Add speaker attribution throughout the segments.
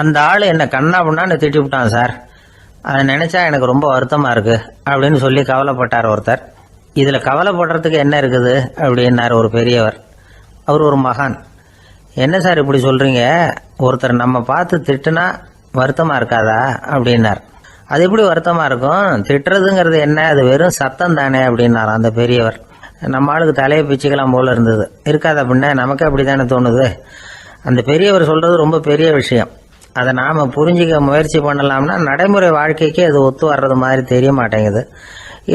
Speaker 1: அந்த ஆள் என்ன கண்ணா பண்ணான்னு திட்டி விட்டான் சார். அதை நினைச்சா எனக்கு ரொம்ப வருத்தமா இருக்கு அப்படின்னு சொல்லி கவலைப்பட்டார் ஒருத்தர். இதுல கவலைப்படுறதுக்கு என்ன இருக்குது அப்படின்னார் ஒரு பெரியவர். அவர் ஒரு மகான். என்ன சார் இப்படி சொல்றீங்க, ஒருத்தர் நம்ம பார்த்து திட்டுனா வருத்தமா இருக்காதா அப்படின்னார். அது எப்படி வருத்தமா இருக்கும், திட்டுறதுங்கிறது என்ன, அது வெறும் சத்தம் தானே அப்படின்னார் அந்த பெரியவர். நம்ம ஆளுக்கு தலையை பிச்சுக்கலாம் போல இருந்தது. இருக்காத அப்படின்னா நமக்கு அப்படித்தானே தோணுது. அந்த பெரியவர் சொல்றது ரொம்ப பெரிய விஷயம். அதை நாம புரிஞ்சிக்க முயற்சி பண்ணலாம்னா நடைமுறை வாழ்க்கைக்கு அது ஒத்து வர்றது மாதிரி தெரிய மாட்டேங்குது.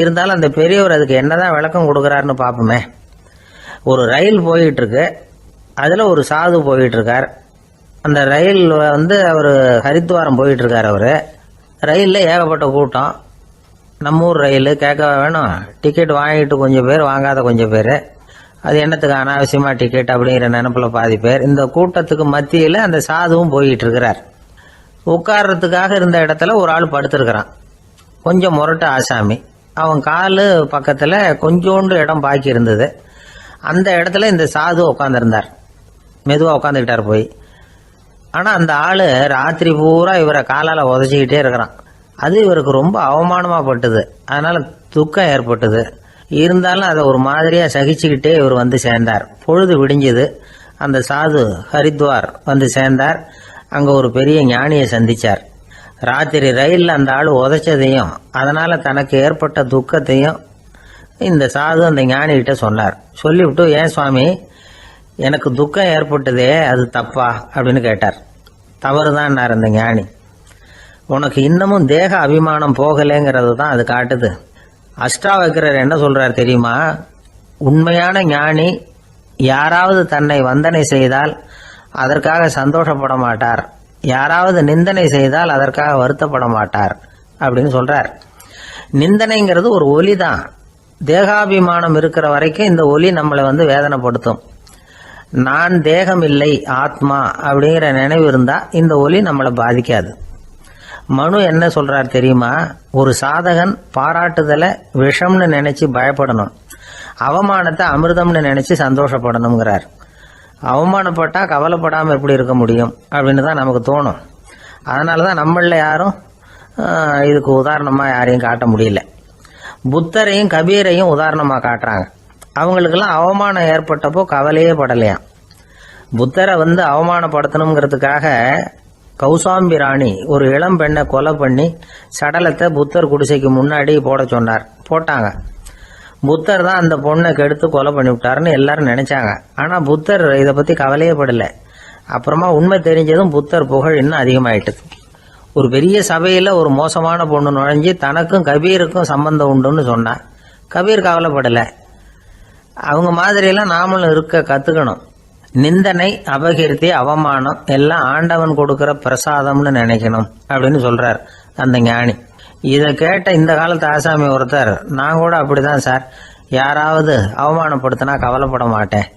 Speaker 1: இருந்தாலும் அந்த பெரியவர் அதுக்கு என்னதான் விளக்கம் கொடுக்கறாருன்னு பார்ப்போமே. ஒரு ரயில் போயிட்டு இருக்கு, அதுல ஒரு சாது போயிட்டு இருக்கார். அந்த ரயில் அவர் ஹரித்வாரம் போயிட்டு இருக்கார். அவரு ரயில்ல ஏகப்பட்ட கூட்டம். நம்ம ஊர் ரயில் கேட்க வேணும், டிக்கெட் வாங்கிட்டு கொஞ்சம் பேர், வாங்காத கொஞ்சம் பேர். அது என்னத்துக்கு அனாவசியமா டிக்கெட் அப்படிங்கிற நினைப்புல பாதி பேர். இந்த கூட்டத்துக்கு மத்தியில அந்த சாதுவும் போயிட்டு இருக்கிறார். உட்கார்றதுக்காக இருந்த இடத்துல ஒரு ஆள் படுத்திருக்கிறான். கொஞ்சம் முரட்டு ஆசாமி. அவன் காலு பக்கத்துல கொஞ்சோண்டு இடம் பாக்கி இருந்தது. அந்த இடத்துல இந்த சாது உட்காந்துருந்தார். மெதுவா உட்காந்துக்கிட்டார் போய். ஆனா அந்த ஆளு ராத்திரி பூரா இவரை காலால உதச்சிக்கிட்டே இருக்கிறான். அது இவருக்கு ரொம்ப அவமானமா பட்டுது. அதனால துக்கம் ஏற்பட்டது. இருந்தாலும் அதை ஒரு மாதிரியா சகிச்சுக்கிட்டே இவர் வந்து சேர்ந்தார். பொழுது விடிஞ்சது. அந்த சாது ஹரித்வார் வந்து சேர்ந்தார். அங்க ஒரு பெரிய ஞானியை சந்திச்சார். ராத்திரி ரயில்ல அந்த ஆளு உதைச்சதையும் அதனால தனக்கு ஏற்பட்ட துக்கத்தையும் இந்த சாது அந்த ஞானி கிட்ட சொன்னார். சொல்லிவிட்டு, ஏன் சுவாமி, எனக்கு துக்கம் ஏற்பட்டதே அது தப்பா அப்படின்னு கேட்டார். தவறுதான் அந்த ஞானி. உனக்கு இன்னமும் தேக அபிமானம் போகலைங்கிறது தான் அது காட்டுது. அஷ்டாவக்கிரர் என்ன சொல்றார் தெரியுமா? உண்மையான ஞானி யாராவது தன்னை வந்தனை செய்தால் அதற்காக சந்தோஷப்பட மாட்டார், யாராவது நிந்தனை செய்தால் அதற்காக வருத்தப்பட மாட்டார் அப்படின்னு சொல்றார். நிந்தனைங்கிறது ஒரு ஒலி தான். தேகாபிமானம் இருக்கிற வரைக்கும் இந்த ஒலி நம்மளை வேதனைப்படுத்தும். நான் தேகம் இல்லை, ஆத்மா அப்படிங்கிற நினைவு இருந்தா இந்த ஒலி நம்மளை பாதிக்காது. மனு என்ன சொல்றார் தெரியுமா? ஒரு சாதகன் பாராட்டுதலை விஷம்னு நினைச்சு பயப்படணும், அவமானத்தை அமிர்தம்னு நினைச்சு சந்தோஷப்படணுங்கிறார். அவமானப்பட்டா கவலைப்படாம எப்படி இருக்க முடியும் அப்படின்னு தான் நமக்கு தோணும். அதனாலதான் நம்மள யாரும் இதுக்கு உதாரணமா யாரையும் காட்ட முடியல. புத்தரையும் கபீரையும் உதாரணமா காட்டுறாங்க. அவங்களுக்கெல்லாம் அவமானம் ஏற்பட்டப்போ கவலையே படலையாம். புத்தரை அவமானப்படுத்தணுங்கிறதுக்காக கௌசாம்பி ராணி ஒரு இளம் பெண்ணை கொலை பண்ணி சடலத்தை புத்தர் குடிசைக்கு முன்னாடி போட சொன்னார். போட்டாங்க. புத்தர் தான் அந்த பொண்ணை கெடுத்து கொலை பண்ணி விட்டாருன்னு எல்லாரும் நினைச்சாங்க. ஆனா புத்தர் இதை பத்தி கவலையே படல. அப்புறமா உண்மை தெரிஞ்சதும் புத்தர் புகழ் இன்னும் அதிகமாயிட்டது. ஒரு பெரிய சபையில ஒரு மோசமான பொண்ணு நுழைஞ்சு தனக்கும் கபீருக்கும் சம்பந்தம் உண்டுன்னு சொன்னா கபீர் கவலைப்படல. அவங்க மாதிரியெல்லாம் நாமளும் இருக்க கத்துக்கணும். நிந்தனை, அபகீர்த்தி, அவமானம் எல்லாம் ஆண்டவன் கொடுக்கிற பிரசாதம்னு நினைக்கணும் அப்படின்னு சொல்றார் அந்த ஞானி. இதை கேட்ட இந்த காலத்து ஆசாமி ஒருத்தர், நான் கூட அப்படிதான் சார், யாராவது அவமானப்படுத்தினா கவலைப்பட மாட்டேன்.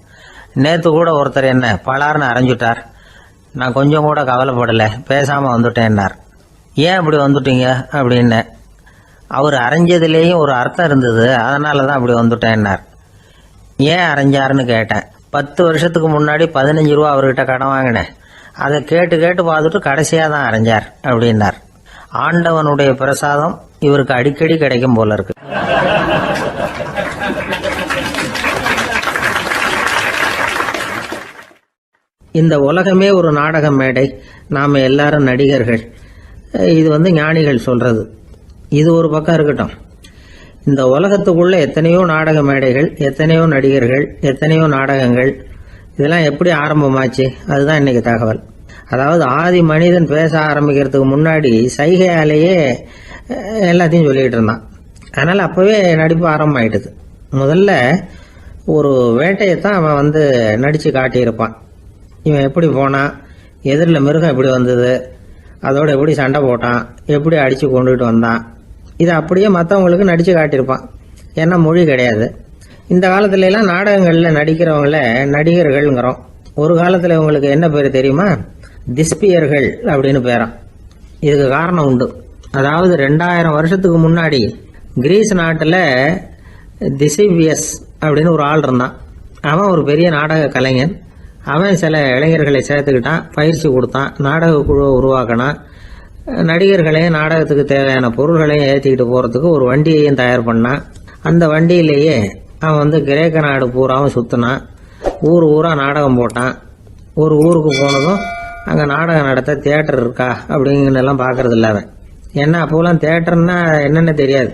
Speaker 1: நேத்து கூட ஒருத்தர் என்ன பலார்னு அரைஞ்சுட்டார், நான் கொஞ்சம் கூட கவலைப்படல, பேசாம வந்துட்டேன்னார். ஏன் அப்படி வந்துட்டீங்க அப்படின்னு. அவர் அரைஞ்சதுலேயும் ஒரு அர்த்தம் இருந்தது, அதனாலதான் அப்படி வந்துட்டேன்னார். ஏன் அரைஞ்சாருன்னு கேட்டேன். 10 வருஷத்துக்கு முன்னாடி 15 ரூபா அவர்கிட்ட கடன் வாங்கினேன், அதை கேட்டு கேட்டு பார்த்துட்டு கடைசியா தான் அரைஞ்சார் அப்படின்னார். ஆண்டவனுடைய பிரசாதம் இவருக்கு அடிக்கடி கிடைக்கும் போல இருக்கு. இந்த உலகமே ஒரு நாடக மேடை, நாம எல்லாரும் நடிகர்கள். இது ஞானிகள் சொல்றது. இது ஒரு பக்கம் இருக்கட்டும். இந்த உலகத்துக்குள்ள எத்தனையோ நாடக மேடைகள், எத்தனையோ நடிகர்கள், எத்தனையோ நாடகங்கள், இதெல்லாம் எப்படி ஆரம்பமாச்சு? அதுதான் இன்னைக்கு தகவல். அதாவது ஆதி மனிதன் பேச ஆரம்பிக்கிறதுக்கு முன்னாடி சைகையாலேயே எல்லாத்தையும் சொல்லிட்டு இருந்தான். அதனால அப்பவே நடிப்பு ஆரம்பமாயிட்டது. முதல்ல ஒரு வேட்டையத்தான் அவன் நடிச்சு காட்டியிருப்பான். இவன் எப்படி போனான், எதிரில் மிருகம் எப்படி வந்தது, அதோட எப்படி சண்டை போட்டான், எப்படி அடிச்சு கொண்டுகிட்டு வந்தான், இதை அப்படியே மற்றவங்களுக்கு நடிச்சு காட்டியிருப்பான். ஏன்னா மொழி கிடையாது. இந்த காலத்துல எல்லாம் நாடகங்கள்ல நடிக்கிறவங்கள நடிகர்கள்ங்கிறோம். ஒரு காலத்துல இவங்களுக்கு என்ன பேரு தெரியுமா? திஸ்பியர்கள் அப்படின்னு பேராம். இதுக்கு காரணம் உண்டு. அதாவது 2000 வருஷத்துக்கு முன்னாடி கிரீஸ் நாட்டுல திசிவியஸ் அப்படின்னு ஒரு ஆள் இருந்தான். அவன் ஒரு பெரிய நாடக கலைஞன். அவன் சில இளைஞர்களை சேர்த்துக்கிட்டான், பயிற்சி கொடுத்தான், நாடக குழுவை உருவாக்கினான், நடிகர்களையும் நாடகத்துக்கு தேவையான பொருள்களையும் ஏற்றிக்கிட்டு போகிறதுக்கு ஒரு வண்டியையும் தயார் பண்ணான். அந்த வண்டியிலேயே அவன் கிரேக்க நாடு பூராவும் சுற்றினான், ஊர் ஊராக நாடகம் போட்டான். ஒரு ஊருக்கு போனதும் அங்கே நாடகம் நடத்த தியேட்டர் இருக்கா அப்படிங்கன்னெல்லாம் பார்க்கறது இல்லை அவன். ஏன்னா அப்போலாம் தியேட்டர்னா என்னென்ன தெரியாது.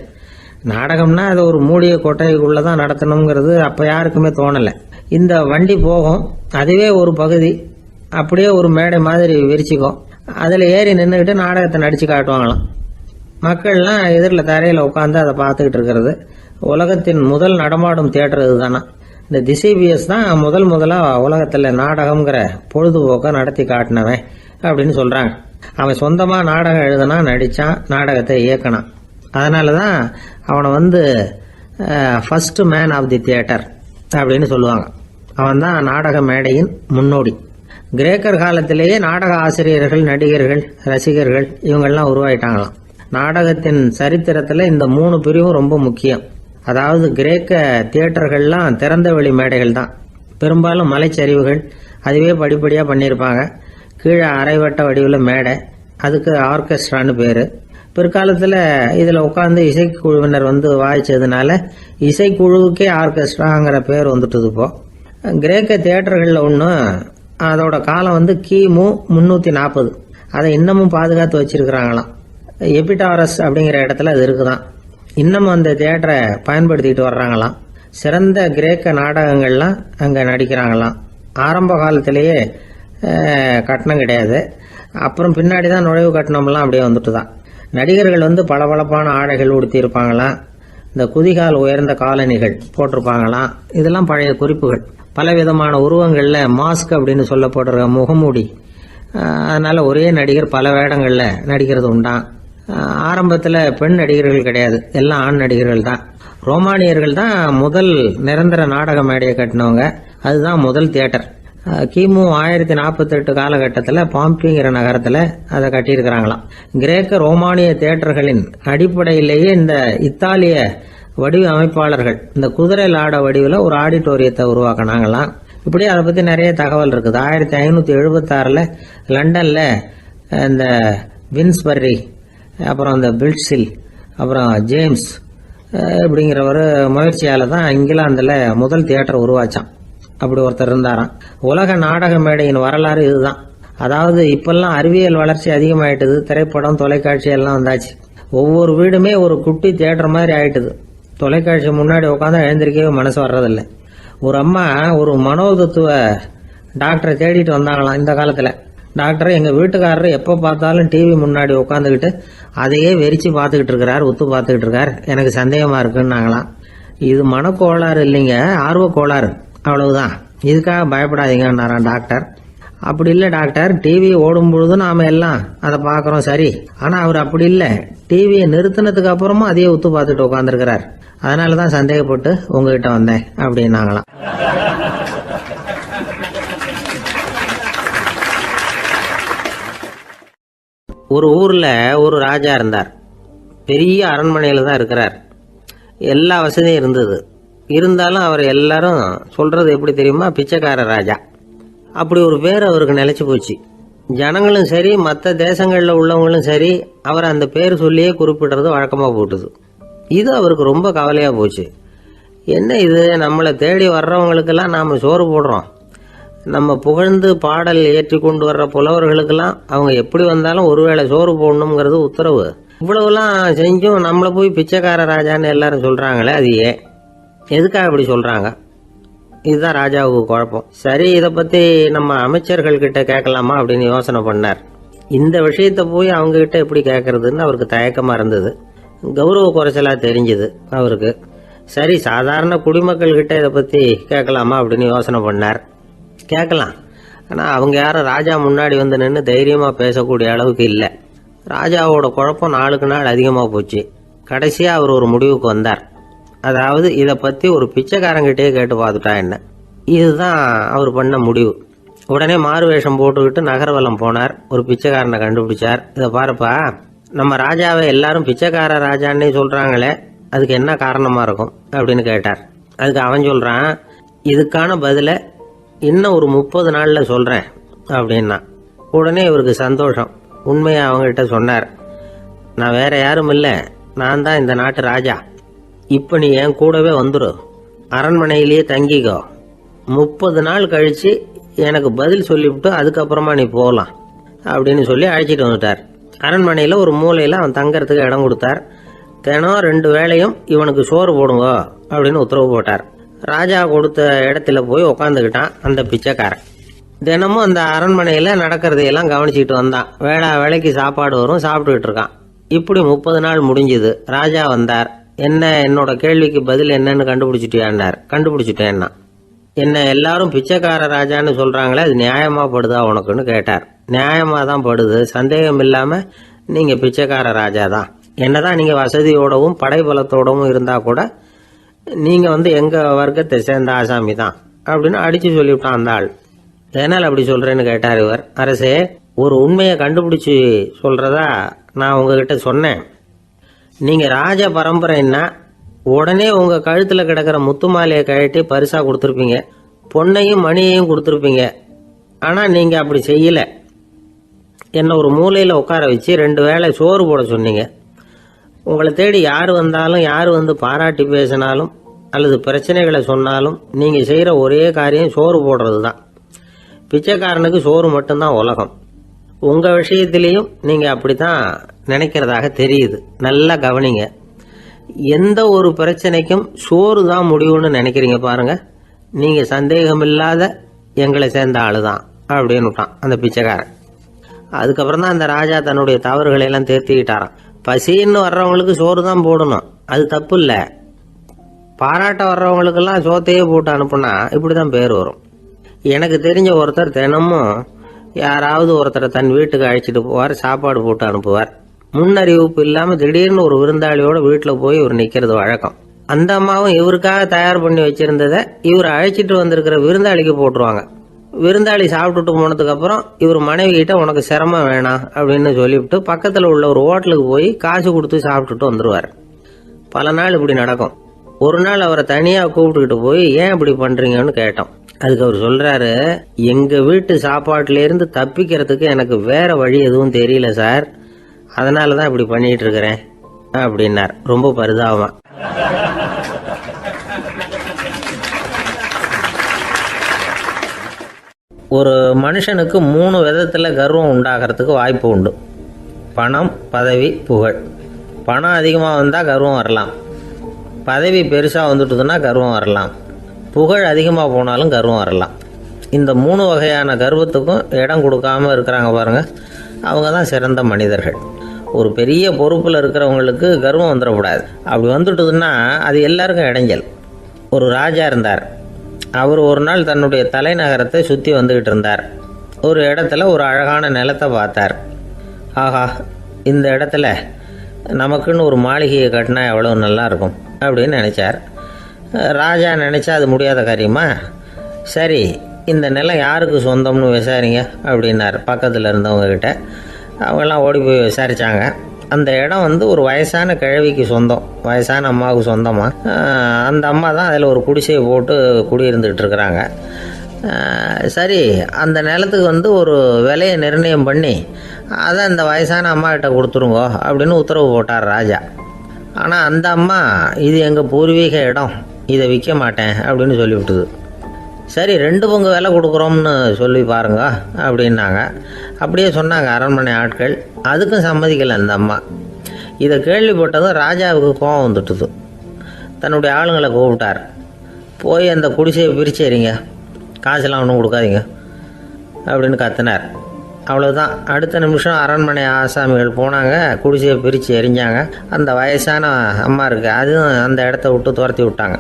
Speaker 1: நாடகம்னா அது ஒரு மூடிய கொட்டைக்குள்ளே தான் நடத்தணுங்கிறது அப்போ யாருக்குமே தோணலை. இந்த வண்டி போகும், அதுவே ஒரு பகுதி அப்படியே ஒரு மேடை மாதிரி விரிச்சிக்கும். அதில் ஏறி நின்றுக்கிட்டு நாடகத்தை நடித்து காட்டுவாங்களாம். மக்கள்லாம் எதிரில் தரையில் உட்காந்து அதை பார்த்துக்கிட்டு இருக்கிறது. உலகத்தின் முதல் நடமாடும் தியேட்டர் இதுதானா. இந்த திசைபிஎஸ் தான் முதலாக உலகத்தில் நாடகம்ங்கிற பொழுதுபோக்கை நடத்தி காட்டினவன் அப்படின்னு சொல்கிறாங்க. அவன் சொந்தமாக நாடகம் எழுதுனா, நடித்தான், நாடகத்தை இயக்கினான். அதனால தான் அவனை first man of the theatre அப்படின்னு சொல்லுவாங்க. அவன் தான் நாடக மேடையின் முன்னோடி. கிரேக்கர் காலத்திலேயே நாடக ஆசிரியர்கள், நடிகர்கள், ரசிகர்கள் இவங்கெல்லாம் உருவாயிட்டாங்களாம். நாடகத்தின் சரித்திரத்தில் இந்த 3 பிரிவும் ரொம்ப முக்கியம். அதாவது கிரேக்க தியேட்டர்கள்லாம் திறந்த வெளி மேடைகள் தான். பெரும்பாலும் மலைச்சரிவுகள், அதுவே படிப்படியாக பண்ணியிருப்பாங்க. கீழே அரைவட்ட வடிவில் மேடை, அதுக்கு ஆர்கெஸ்ட்ரான்னு பேர். பிற்காலத்தில் இதில் உட்காந்து இசைக்குழுவினர் வாய்ச்சதுனால இசைக்குழுவுக்கே ஆர்கெஸ்ட்ராங்கிற பேர் வந்துட்டுது. இப்போ கிரேக்க தியேட்டர்களில் ஒன்று, அதோட காலம் கிமு 340. அதை இன்னமும் பாதுகாத்து வச்சிருக்கிறாங்களாம். எபிடாரஸ் அப்படிங்கிற இடத்துல அது இருக்குதான். இன்னமும் அந்த தியேட்டரை பயன்படுத்திட்டு வர்றாங்களாம். சிறந்த கிரேக்க நாடகங்கள்லாம் அங்கே நடிக்கிறாங்களாம். ஆரம்ப காலத்திலேயே கட்டணம் கிடையாது. அப்புறம் பின்னாடி தான் நுழைவு கட்டணம்லாம் அப்படியே வந்துட்டு தான். நடிகர்கள் பளபளப்பான ஆடைகள் உடுத்தி இருப்பாங்களாம். இந்த குதிகால் உயர்ந்த காலணிகள் போட்டிருப்பாங்களாம். இதெல்லாம் பழைய குறிப்புகள். பலவிதமான உருவங்களில் மாஸ்க் அப்படின்னு சொல்லப்படுற முகமூடி. அதனால ஒரே நடிகர் பல வேடங்களில் நடிக்கிறது உண்டான். ஆரம்பத்தில் பெண் நடிகர்கள் கிடையாது, எல்லாம் ஆண் நடிகர்கள் தான். ரோமானியர்கள் தான் முதல் நிரந்தர நாடக மேடையை கட்டினவங்க. அதுதான் முதல் தியேட்டர். கிமு 1048 காலகட்டத்தில் பாம்பிங்கிற நகரத்தில் அதை கட்டியிருக்கிறாங்களாம். கிரேக்க ரோமானிய தியேட்டர்களின் அடிப்படையிலேயே இந்த இத்தாலிய வடிவ அமைப்பாளர்கள் இந்த குதிரை லாட வடிவில் ஒரு ஆடிட்டோரியத்தை உருவாக்கினாங்களாம். இப்படி அதை பற்றி நிறைய தகவல் இருக்குது. 1576 லண்டனில் இந்த வின்ஸ்பர்ரி, அப்புறம் இந்த பில்ட்ஸில், அப்புறம் ஜேம்ஸ் இப்படிங்கிற ஒரு முயற்சியால் தான் இங்கிலாந்தில் முதல் தியேட்டர் உருவாச்சான். அப்படி ஒருத்தர் இருந்தாராம். உலக நாடக மேடையின் வரலாறு இதுதான். அதாவது இப்பெல்லாம் அறிவியல் வளர்ச்சி அதிகமாயிட்டுது. திரைப்படம், தொலைக்காட்சி எல்லாம் வந்தாச்சு. ஒவ்வொரு வீடுமே ஒரு குட்டி தியேட்டர் மாதிரி ஆயிட்டுது. தொலைக்காட்சி முன்னாடி உட்காந்து எழுந்திருக்கவே மனசு வர்றதில்லை. ஒரு அம்மா ஒரு மனோதத்துவ டாக்டரை தேடிட்டு வந்தாங்களாம் இந்த காலத்தில். டாக்டர், எங்கள் வீட்டுக்காரர் எப்போ பார்த்தாலும் டிவி முன்னாடி உட்காந்துக்கிட்டு அதையே வெறிச்சு பார்த்துக்கிட்டு இருக்கிறார், உத்து பார்த்துக்கிட்டு இருக்கார், எனக்கு சந்தேகமாக இருக்குன்னாங்களாம். இது மனக்கோளாறு இல்லைங்க, ஆர்வ கோளாறு, அவ்வளவுதான், இதுக்காக பயப்படாதீங்கன்னாராம் டாக்டர். அப்படி இல்லை டாக்டர், டிவி ஓடும் பொழுது நாம எல்லாம் அதை பார்க்குறோம் சரி, ஆனால் அவர் அப்படி இல்லை, டிவியை நிறுத்தினதுக்கு அப்புறமும் அதையே உத்து பார்த்துட்டு உட்காந்துருக்கிறார், அதனால தான் சந்தேகப்பட்டு உங்ககிட்ட வந்தேன் அப்படின்னாங்களாம். ஒரு ஊரில் ஒரு ராஜா இருந்தார். பெரிய அரண்மனையில் தான் இருக்கிறார். எல்லா வசதியும் இருந்தது. இருந்தாலும் அவர் எல்லாரும் சொல்கிறது எப்படி தெரியுமா, பிச்சைக்கார ராஜா. அப்படி ஒரு பேர் அவருக்கு நிலைச்சி போச்சு. ஜனங்களும் சரி, மற்ற தேசங்களில் உள்ளவங்களும் சரி, அவர் அந்த பேர் சொல்லியே குறிப்பிடுறது வழக்கமாக போட்டுது. இது அவருக்கு ரொம்ப கவலையாக போச்சு. என்ன இது, நம்மளை தேடி வர்றவங்களுக்கெல்லாம் நாம் சோறு போடுறோம், நம்ம புகழ்ந்து பாடல் ஏற்றி கொண்டு வர்ற புலவர்களுக்கெல்லாம் அவங்க எப்படி வந்தாலும் ஒருவேளை சோறு போடணுங்கிறது உத்தரவு. இவ்வளவுலாம் செஞ்சும் நம்மளை போய் பிச்சைக்கார ராஜான்னு எல்லாரும் சொல்கிறாங்களே, அது எதுக்காக இப்படி சொல்கிறாங்க? இதுதான் ராஜாவுக்கு குழப்பம். சரி, இதை பற்றி நம்ம அமைச்சர்கள் கிட்ட கேட்கலாமா அப்படின்னு யோசனை பண்ணார். இந்த விஷயத்தை போய் அவங்ககிட்ட எப்படி கேட்கறதுன்னு அவருக்கு தயக்கமாக இருந்தது. கௌரவ குறைச்சலாக தெரிஞ்சுது அவருக்கு. சரி, சாதாரண குடிமக்கள் கிட்ட இதை பற்றி கேட்கலாமா அப்படின்னு யோசனை பண்ணார். கேட்கலாம், ஆனால் அவங்க யாரும் ராஜா முன்னாடி வந்து நின்று தைரியமாக பேசக்கூடிய அளவுக்கு இல்லை. ராஜாவோட குழப்பம் நாளுக்கு நாள் அதிகமாக போச்சு. கடைசியாக அவர் ஒரு முடிவுக்கு வந்தார். அதாவது இதை பற்றி ஒரு பிச்சைக்காரங்கிட்டே கேட்டு பார்த்துட்டா என்ன. இதுதான் அவர் பண்ண முடிவு. உடனே மாறு வேஷம் போட்டுக்கிட்டு நகர்வலம் போனார். ஒரு பிச்சைக்காரனை கண்டுபிடிச்சார். இதை பாருப்பா, நம்ம ராஜாவை எல்லாரும் பிச்சைக்கார ராஜான்னே சொல்கிறாங்களே, அதுக்கு என்ன காரணமாக இருக்கும் அப்படின்னு கேட்டார். அதுக்கு அவன் சொல்கிறான், இதுக்கான பதிலை இன்னும் ஒரு 30 நாளில் சொல்கிறேன் அப்படின்னா. உடனே இவருக்கு சந்தோஷம். உண்மையை அவங்ககிட்ட சொன்னார். நான் வேற யாரும் இல்லை, நான் தான் இந்த நாட்டு ராஜா. இப்போ நீ என் கூடவே வந்துடு, அரண்மனையிலேயே தங்கிக்கோ. 30 நாள் கழித்து எனக்கு பதில் சொல்லிவிட்டு அதுக்கப்புறமா நீ போகலாம் அப்படின்னு சொல்லி அழைச்சிட்டு வந்துட்டார். அரண்மனையில் ஒரு மூலையில் அவன் தங்கறதுக்கு இடம் கொடுத்தார். தினம் 2 வேளையும் இவனுக்கு சோறு போடுங்க அப்படின்னு உத்தரவு போட்டார். ராஜா கொடுத்த இடத்துல போய் உக்காந்துக்கிட்டான் அந்த பிச்சைக்காரன். தினமும் அந்த அரண்மனையில் நடக்கிறதையெல்லாம் கவனிச்சிட்டு வந்தான். வேளைக்கு சாப்பாடு வரும், சாப்பிட்டுக்கிட்டு இருக்கான். இப்படி 30 நாள் முடிஞ்சுது. ராஜா வந்தார். என்ன, என்னோட கேள்விக்கு பதில் என்னன்னு கண்டுபிடிச்சிட்டியான்னார். கண்டுபிடிச்சிட்டேன்னா. என்ன எல்லாரும் பிச்சைக்கார ராஜான்னு சொல்றாங்களே, அது நியாயமா படுதா உனக்குன்னு கேட்டார். நியாயமா தான் படுது, சந்தேகம் இல்லாம நீங்க பிச்சைக்கார ராஜா தான். என்னதான் நீங்க வசதியோடவும் படைபலத்தோடவும் இருந்தா கூட நீங்க எங்க வர்க்கத்தை சேர்ந்த ஆசாமி தான் அப்படின்னு அடிச்சு சொல்லிவிட்டான் அந்த ஆள். என்னால் அப்படி சொல்றேன்னு கேட்டார் இவர். அரசே, ஒரு உண்மையை கண்டுபிடிச்சு சொல்றதா நான் உங்ககிட்ட சொன்னேன். நீங்க ராஜ பரம்பரைன்னா உடனே உங்க கழுத்துல கிடக்கிற முத்து மாலையை கழட்டி பரிசா கொடுத்துருப்பீங்க, பொன்னையும் மணியையும் கொடுத்துருப்பீங்க. ஆனா நீங்க அப்படி செய்யல. என்ன ஒரு மூலையில உட்கார வச்சு 2 வேளை சோறு போட சொன்னீங்க. உங்களை தேடி யார் வந்தாலும், யார் பாராட்டி பேசினாலும் அல்லது பிரச்சனைகளை சொன்னாலும் நீங்க செய்யற ஒரே காரியம் சோறு போடுறது தான். பிச்சைக்காரனுக்கு சோறு மட்டும்தான் உலகம். உங்க விஷயத்திலையும் நீங்க அப்படித்தான் நினைக்கிறதாக தெரியுது. நல்லா கவனிங்க. எந்த ஒரு பிரச்சனைக்கும் சோறு தான் முடிவுன்னு நினைக்கிறீங்க பாருங்க. நீங்க சந்தேகமில்லாத எங்களை சேர்ந்த ஆளுதான் அப்படின்னுட்டான் அந்த பிச்சைக்காரன். அதுக்கப்புறம் தான் அந்த ராஜா தன்னுடைய தவறுகளை எல்லாம் தேர்த்திக்கிட்டாராம். பசின்னு வர்றவங்களுக்கு சோறு தான் போடணும், அது தப்பு இல்லை. பாராட்ட வர்றவங்களுக்கெல்லாம் சோத்தையே போட்டு அனுப்புனா இப்படிதான் பேர் வரும். எனக்கு தெரிஞ்ச ஒருத்தர் தினமும் யாராவது ஒருத்தரை தன் வீட்டுக்கு அழைச்சிட்டு போவார், சாப்பாடு போட்டு அனுப்புவார். முன்னறிவிப்பு இல்லாம திடீர்னு ஒரு விருந்தாளியோட வீட்டில் போய் இவர் நிக்கிறது வழக்கம். அந்த அம்மாவும் இவருக்காக தயார் பண்ணி வச்சிருந்ததை இவர் அழைச்சிட்டு வந்திருக்கிற விருந்தாளிக்கு போட்டுருவாங்க. விருந்தாளி சாப்பிட்டுட்டு போனதுக்கு அப்புறம் இவர் மனைவி கிட்ட உனக்கு சிரமம் வேணாம் அப்படின்னு சொல்லிவிட்டு பக்கத்தில் உள்ள ஒரு ஹோட்டலுக்கு போய் காசு கொடுத்து சாப்பிட்டுட்டு வந்துருவார். பல நாள் இப்படி நடக்கும். ஒரு நாள் அவரை தனியா கூப்பிட்டுக்கிட்டு போய் ஏன் இப்படி பண்றீங்கன்னு கேட்டோம். அதுக்கு அவர் சொல்றாரு, எங்க வீட்டு சாப்பாட்டுல இருந்து தப்பிக்கிறதுக்கு எனக்கு வேற வழி எதுவும் தெரியல சார், அதனாலதான் இப்படி பண்ணிட்டு இருக்கிறேன் அப்படின்னார். ரொம்ப பரிதாபமா. ஒரு மனுஷனுக்கு 3 விதத்தில் கர்வம் உண்டாகிறதுக்கு வாய்ப்பு உண்டு. பணம், பதவி, புகழ். பணம் அதிகமாக வந்தால் கர்வம் வரலாம், பதவி பெருசாக வந்துட்டுதுன்னா கர்வம் வரலாம், புகழ் அதிகமாக போனாலும் கர்வம் வரலாம். இந்த 3 வகையான கர்வத்துக்கும் இடம் கொடுக்காம இருக்கிறாங்க பாருங்க, அவங்க தான் சிறந்த மனிதர்கள். ஒரு பெரிய பொறுப்பில் இருக்கிறவங்களுக்கு கர்வம் வந்துடக்கூடாது. அப்படி வந்துட்டுதுன்னா அது எல்லாருக்கும் இடைஞ்சல். ஒரு ராஜா இருந்தார். அவர் ஒரு நாள் தன்னுடைய தலைநகரத்தை சுற்றி வந்துக்கிட்டு இருந்தார். ஒரு இடத்துல ஒரு அழகான நிலத்தை பார்த்தார். ஆஹா, இந்த இடத்துல நமக்குன்னு ஒரு மாளிகையை கட்டினா எவ்வளோ நல்லா இருக்கும் அப்படின்னு நினச்சார். ராஜா நினச்சா அது முடியாத காரியமா? சரி, இந்த நிலம் யாருக்கு சொந்தம்னு விசாரிங்க அப்படின்னார் பக்கத்தில் இருந்தவங்கக்கிட்ட. அவங்கெல்லாம் ஓடி போய் விசாரித்தாங்க. அந்த இடம் ஒரு வயசான கிழவிக்கு சொந்தம், வயசான அம்மாவுக்கு சொந்தமாக. அந்த அம்மா தான் அதில் ஒரு குடிசையை போட்டு குடியிருந்துக்கிட்டு இருக்கிறாங்க. சரி, அந்த நிலத்துக்கு ஒரு விலையை நிர்ணயம் பண்ணி அதை அந்த வயசான அம்மா கிட்ட கொடுத்துருங்கோ அப்படின்னு உத்தரவு போட்டார் ராஜா. ஆனால் அந்த அம்மா, இது எங்கள் பூர்வீக இடம், இதை விற்க மாட்டேன் அப்படின்னு சொல்லிவிட்டுது. சரி, 2 பங்கு விலை கொடுக்குறோம்னு சொல்லி பாருங்க அப்படின்னாங்க. அப்படியே சொன்னாங்க அரண்மனை ஆட்கள். அதுக்கும் சம்மதிக்கலை அந்த அம்மா. இதை கேள்விப்பட்டதும் ராஜாவுக்கு கோபம் வந்துட்டுது. தன்னுடைய ஆளுங்களை கூப்பிட்டார். போய் அந்த குடிசையை பிரித்து எறிங்க, காசெல்லாம் ஒன்றும் கொடுக்காதீங்க அப்படின்னு கத்தினார். அவ்வளோதான். அடுத்த நிமிஷம் அரண்மனை ஆசாமிகள் போனாங்க, குடிசையை பிரித்து எரிஞ்சாங்க. அந்த வயசான அம்மா இருக்கு, அதுவும் அந்த இடத்த விட்டு துரத்தி விட்டாங்க.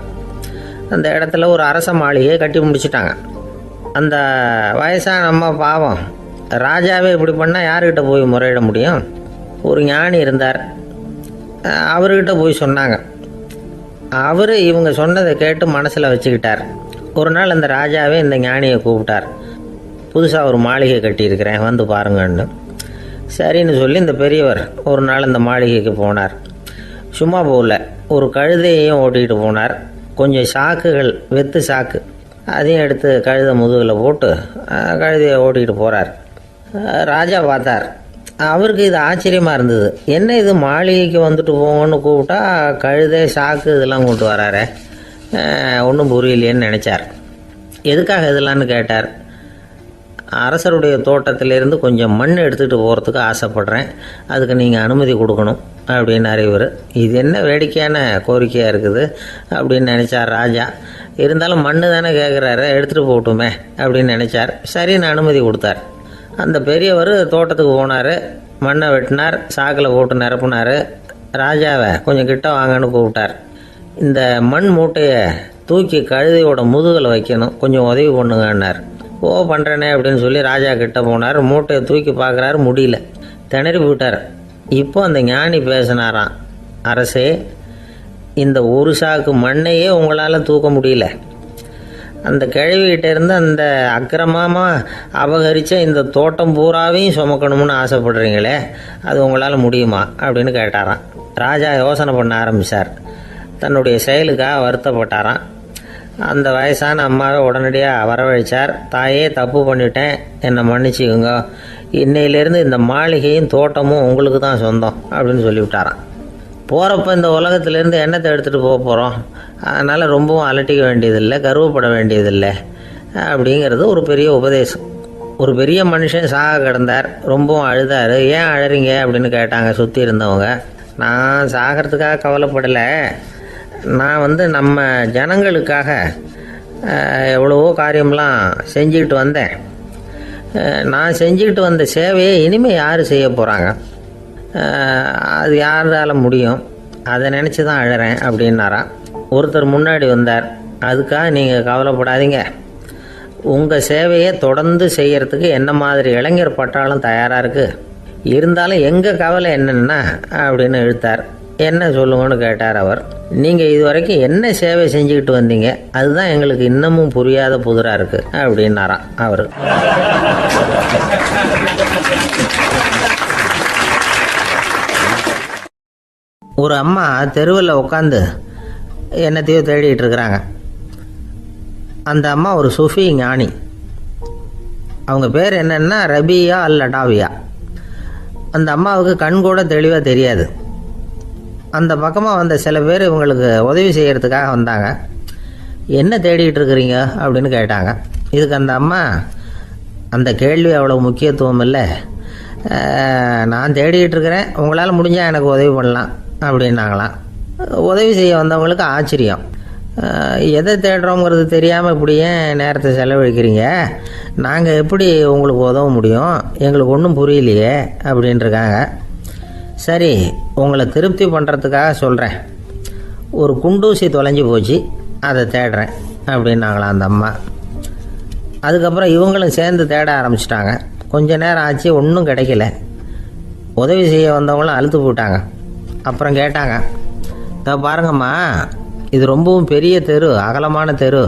Speaker 1: அந்த இடத்துல ஒரு அரச மாளிகையை கட்டி முடிச்சிட்டாங்க. அந்த வயசான அம்மா பாவம், ராஜாவே இப்படி பண்ணால் யாருக்கிட்ட போய் முறையிட முடியும்? ஒரு ஞானி இருந்தார், அவர்கிட்ட போய் சொன்னாங்க. அவர் இவங்க சொன்னதை கேட்டு மனசில் வச்சுக்கிட்டார். ஒரு நாள் அந்த ராஜாவே இந்த ஞானியை கூப்பிட்டார். புதுசாக ஒரு மாளிகை கட்டியிருக்கிறேன், வந்து பாருங்கன்னு. சரின்னு சொல்லி இந்த பெரியவர் ஒரு நாள் இந்த மாளிகைக்கு போனார். சும்மா போகல, ஒரு கழுதையையும் ஓட்டிகிட்டு போனார். கொஞ்சம் சாக்குகள், வெத்து சாக்கு, அதையும் எடுத்து கழுதை முதுகில் போட்டு கழுதையை ஓட்டிக்கிட்டு போகிறார். ராஜா பார்த்தார். அவருக்கு இது ஆச்சரியமாக இருந்தது. என்ன இது மாளிகைக்கு வந்துட்டு போங்கன்னு கூப்பிட்டா கழுதை சாக்கு இதெல்லாம் கொண்டு வராரு, ஒன்றும் புரியலையேன்னு நினச்சார். எதுக்காக இதெல்லாம்னு கேட்டார். அரசருடைய தோட்டத்திலேருந்து கொஞ்சம் மண் எடுத்துகிட்டு போகிறதுக்கு ஆசைப்பட்றேன், அதுக்கு நீங்கள் அனுமதி கொடுக்கணும் அப்படின்னாரு இவர். இது என்ன வேடிக்கையான கோரிக்கையாக இருக்குது அப்படின்னு நினச்சார் ராஜா. இருந்தாலும் மண் தானே கேட்குறாரு, எடுத்துகிட்டு போகட்டுமே அப்படின்னு நினச்சார். சரின்னு அனுமதி கொடுத்தார். அந்த பெரியவர் தோட்டத்துக்கு போனார், மண்ணை வெட்டினார், சாக்கில் போட்டு நிரப்புனார். ராஜாவை கொஞ்சம் கிட்ட வாங்கன்னு கூப்பிட்டார். இந்த மண் மூட்டையை தூக்கி கழுதையோட முதுகில் வைக்கணும், கொஞ்சம் உதவி பண்ணுங்கன்னார். ஓ பண்ணுறேனே அப்படின்னு சொல்லி ராஜா கிட்ட போனார். மூட்டையை தூக்கி பார்க்குறாரு, முடியல, திணறி போயிட்டார். இப்போ அந்த ஞானி பேசினாராம். அரசே, இந்த ஒரு சாக்கு மண்ணையே உங்களால் தூக்க முடியல, அந்த கிழவிகிட்ட இருந்து அந்த அக்கிரமமாக அபகரித்த இந்த தோட்டம் பூராவையும் சுமக்கணும்னு ஆசைப்படுறீங்களே, அது உங்களால் முடியுமா அப்படின்னு கேட்டாராம். ராஜா யோசனை பண்ண ஆரம்பித்தார். தன்னுடைய செயலுக்காக வருத்தப்பட்டாராம். அந்த வயசான அம்மாவை உடனடியாக வரவழைச்சார். தாயே, தப்பு பண்ணிட்டேன், என்னை மன்னிச்சுக்குங்க, இன்னையிலேருந்து இந்த மாளிகையும் தோட்டமும் உங்களுக்கு தான் சொந்தம் அப்படின்னு சொல்லிவிட்டாராம். போகிறப்ப இந்த உலகத்திலேருந்து எண்ணத்தை எடுத்துகிட்டு போக போகிறோம், அதனால் ரொம்பவும் அலட்டிக்க வேண்டியதில்லை, கர்வப்பட வேண்டியதில்லை அப்படிங்கிறது ஒரு பெரிய உபதேசம். ஒரு பெரிய மனுஷன் சாக கிடந்தார், ரொம்பவும் அழுதார். ஏன் அழறீங்க அப்படின்னு கேட்டாங்க சுற்றி இருந்தவங்க. நான் சாகிறதுக்காக கவலைப்படலை, நான் நம்ம ஜனங்களுக்காக எவ்வளவோ காரியம்லாம் செஞ்சுக்கிட்டு வந்தேன். நான் செஞ்சுக்கிட்டு வந்த சேவையை இனிமேல் யார் செய்ய போகிறாங்க, அது யாரால முடியும், அதை நினச்சி தான் அழறேன் அப்படின்னாராம். ஒருத்தர் முன்னாடி வந்தார். அதுக்காக நீங்கள் கவலைப்படாதீங்க, உங்கள் சேவையை தொடர்ந்து செய்கிறதுக்கு என்ன மாதிரி இளைஞர் பட்டாலும் தயாராக இருக்குது, இருந்தாலும் எங்கள் கவலை என்னென்னா அப்படின்னு இழுத்தார். என்ன சொல்லுங்கன்னு கேட்டார் அவர். நீங்கள் இது வரைக்கும் என்ன சேவை செஞ்சுக்கிட்டு வந்தீங்க, அதுதான் எங்களுக்கு இன்னமும் புரியாத புதிராக இருக்குது அப்படின்னாராம் அவர். ஒரு அம்மா தெருவில் உட்காந்து என்னத்தையோ தேடிட்டு இருக்கிறாங்க. அந்த அம்மா ஒரு சூஃபி ஞானி. அவங்க பேர் என்னன்னா ரபியா அல் அடாவியா. அந்த அம்மாவுக்கு கண் கூட தெளிவாக தெரியாது. அந்த பக்கமாக வந்த சில பேர் இவங்களுக்கு உதவி செய்கிறதுக்காக வந்தாங்க. என்ன தேடிட்டு இருக்கிறீங்க அப்படின்னு கேட்டாங்க. இதுக்கு அந்த அம்மா, அந்த கேள்வி அவ்வளோ முக்கியத்துவம் இல்லை, நான் தேடிக்கிட்டு இருக்கிறேன், உங்களால் முடிஞ்சால் எனக்கு உதவி பண்ணலாம் அப்படின்னாங்களாம். உதவி செய்ய வந்தவங்களுக்கு ஆச்சரியம். எதை தேடுறோங்கிறது தெரியாமல் இப்படி ஏன் நேரத்தை செலவழிக்கிறீங்க, நாங்கள் எப்படி உங்களுக்கு உதவ முடியும், எங்களுக்கு ஒன்றும் புரியலையே அப்படின்ட்டுருக்காங்க. சரி, உங்களை திருப்தி பண்ணுறதுக்காக சொல்கிறேன், ஒரு குண்டூசி தொலைஞ்சி போச்சு, அதை தேடுறேன் அப்படின்னாங்களாம் அந்த அம்மா. அதுக்கப்புறம் இவங்களும் சேர்ந்து தேட ஆரம்பிச்சிட்டாங்க. கொஞ்ச நேரம் ஆச்சு, ஒன்றும் கிடைக்கல. உதவி செய்ய வந்தவங்களும் அழுத்து போட்டாங்க. அப்புறம் கேட்டாங்க, பாருங்கம்மா, இது ரொம்பவும் பெரிய தெரு, அகலமான தெரு,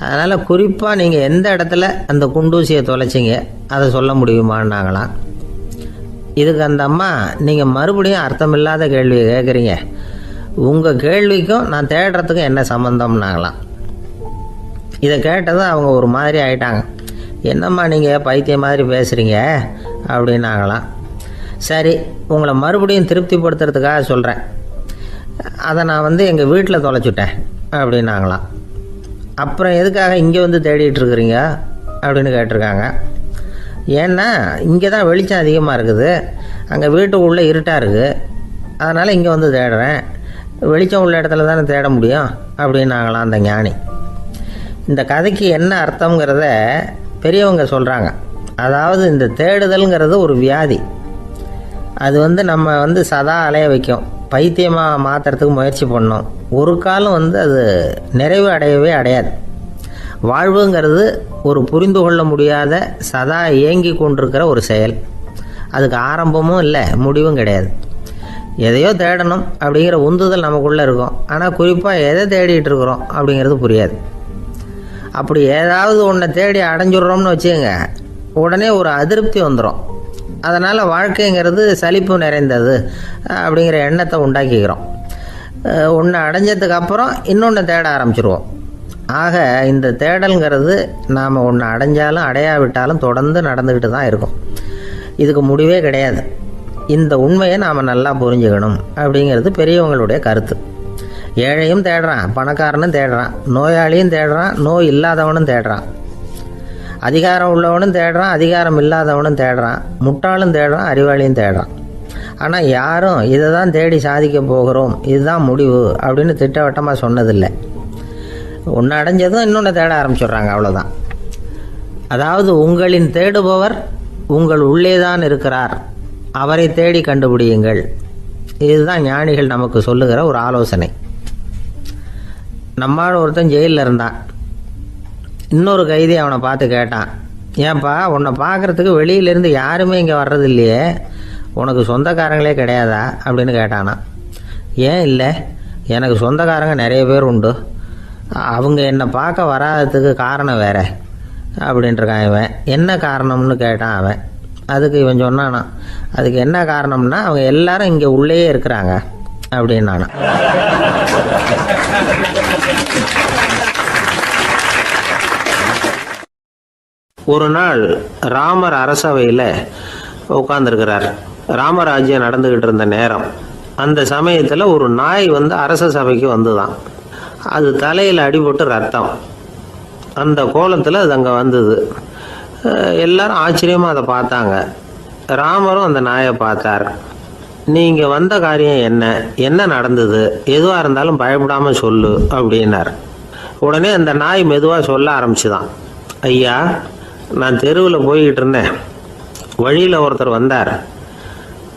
Speaker 1: அதனால் குறிப்பாக நீங்கள் எந்த இடத்துல அந்த குண்டூசியை தொலைச்சிங்க அதை சொல்ல முடியுமான்னாங்களாம். இதுக்கு அந்த அம்மா, நீங்கள் மறுபடியும் அர்த்தமில்லாத கேள்வியை கேட்குறீங்க, உங்கள் கேள்விக்கும் நான் தேடுறதுக்கும் என்ன சம்மந்தம்னாங்களாம். இதை கேட்டதும் அவங்க ஒரு மாதிரி ஆயிட்டாங்க. என்னம்மா நீங்கள் பைத்தியம் மாதிரி பேசுகிறீங்க அப்படின்னாங்களாம். சரி, உங்களை மறுபடியும் திருப்திப்படுத்துறதுக்காக சொல்கிறேன், அதை நான் எங்கள் வீட்டில் தொலைச்சிட்டேன் அப்படின்னாங்களாம். அப்புறம் எதுக்காக இங்கே வந்து தேடிட்டு இருக்கிறீங்க அப்படின்னு கேட்டிருக்காங்க. ஏன்னா இங்கே தான் வெளிச்சம் அதிகமாக இருக்குது, அங்கே வீட்டுக்குள்ளே இருட்டாக இருக்குது, அதனால் இங்கே வந்து தேடுறேன், வெளிச்சம் உள்ள இடத்துல தானே தேட முடியும் அப்படின்னாங்களாம் அந்த ஞானி. இந்த கதைக்கு என்ன அர்த்தங்கிறத பெரியவங்க சொல்கிறாங்க. அதாவது இந்த தேடுதல்ங்கிறது ஒரு வியாதி. அது நம்ம சதா அலைய வைக்கும், பைத்தியமாக மாற்றுறதுக்கு முயற்சி பண்ணோம். ஒரு காலம் அது நிறைவு அடையவே அடையாது. வாழ்வுங்கிறது ஒரு புரிந்து கொள்ள முடியாத சதா இயங்கி கொண்டிருக்கிற ஒரு செயல். அதுக்கு ஆரம்பமும் இல்லை, முடிவும் கிடையாது. எதையோ தேடணும் அப்படிங்கிற உந்துதல் நமக்குள்ளே இருக்கும், ஆனால் குறிப்பாக எதை தேடிட்டு இருக்கிறோம் அப்படிங்கிறது புரியாது. அப்படி ஏதாவது ஒன்றை தேடி அடைஞ்சிடுறோம்னு வச்சுக்கோங்க, உடனே ஒரு அதிருப்தி வந்துடும். அதனால் வாழ்க்கைங்கிறது சலிப்பு நிறைந்தது அப்படிங்கிற எண்ணத்தை உண்டாக்கிக்கிறோம். ஒன்று அடைஞ்சதுக்கு அப்புறம் இன்னொன்று தேட ஆரம்பிச்சிருவோம். ஆக இந்த தேடல்ங்கிறது நாம் ஒன்று அடைஞ்சாலும் அடையாவிட்டாலும் தொடர்ந்து நடந்துக்கிட்டு தான் இருக்கும். இதுக்கு முடிவே கிடையாது. இந்த உண்மையை நாம் நல்லா புரிஞ்சுக்கணும் அப்படிங்கிறது பெரியவங்களுடைய கருத்து. ஏழையும் தேடுறான், பணக்காரனும் தேடுறான், நோயாளியும் தேடுறான், நோய் இல்லாதவனும் தேடுறான், அதிகாரம் உள்ளவனும் தேடுறான், அதிகாரம் இல்லாதவனும் தேடுறான், முட்டாளும் தேடுறான், அறிவாளியும் தேடுறான். ஆனால் யாரும் இதை தான் தேடி சாதிக்க போகிறோம், இதுதான் முடிவு அப்படின்னு திட்டவட்டமாக சொன்னதில்லை. ஒன்று அடைஞ்சதும் இன்னொன்று தேட ஆரம்பிச்சிடுறாங்க, அவ்வளோதான். அதாவது உங்களின் தேடுபவர் உங்கள் உள்ளே தான் இருக்கிறார், அவரை தேடி கண்டுபிடியுங்கள். இதுதான் ஞானிகள் நமக்கு சொல்லுகிற ஒரு ஆலோசனை. நம்மால் ஒருத்தன் ஜெயிலில் இருந்தான். இன்னொரு கைதி அவனை பார்த்து கேட்டான், ஏன்பா உன்னை பார்க்குறதுக்கு வெளியிலேருந்து யாருமே இங்கே வர்றது இல்லையே, உனக்கு சொந்தக்காரங்களே கிடையாதா அப்படின்னு கேட்டானா. ஏன் இல்லை, எனக்கு சொந்தக்காரங்க நிறைய பேர் உண்டு, அவங்க என்னை பார்க்க வராததுக்கு காரணம் வேற அப்படின்ட்டுருக்கான் இவன். என்ன காரணம்னு கேட்டான் அவன். அதுக்கு இவன் சொன்னானா, அதுக்கு என்ன காரணம்னா அவங்க எல்லாரும் இங்கே உள்ளேயே இருக்கிறாங்க அப்படின்னானா. ஒரு நாள் ராமர் அரசவையில் உட்கார்ந்துருக்கிறார். ராமராஜ்யம் நடந்துக்கிட்டு இருந்த நேரம். அந்த சமயத்தில் ஒரு நாய் வந்து அரச சபைக்கு வந்துதான். அது தலையில் அடிபட்டு ரத்தம். அந்த கோலத்தில் அது அங்கே வந்தது. எல்லாரும் ஆச்சரியமாக அதை பார்த்தாங்க. ராமரும் அந்த நாயை பார்த்தார். நீங்கள் வந்த காரியம் என்ன, என்ன நடந்தது, எதுவாக இருந்தாலும் பயப்படாமல் சொல்லு அப்படின்னார். உடனே அந்த நாய் மெதுவாக சொல்ல ஆரம்பிச்சுதான். ஐயா, நான் தெருவில் போய்கிட்டு இருந்தேன். வழியில் ஒருத்தர் வந்தார்.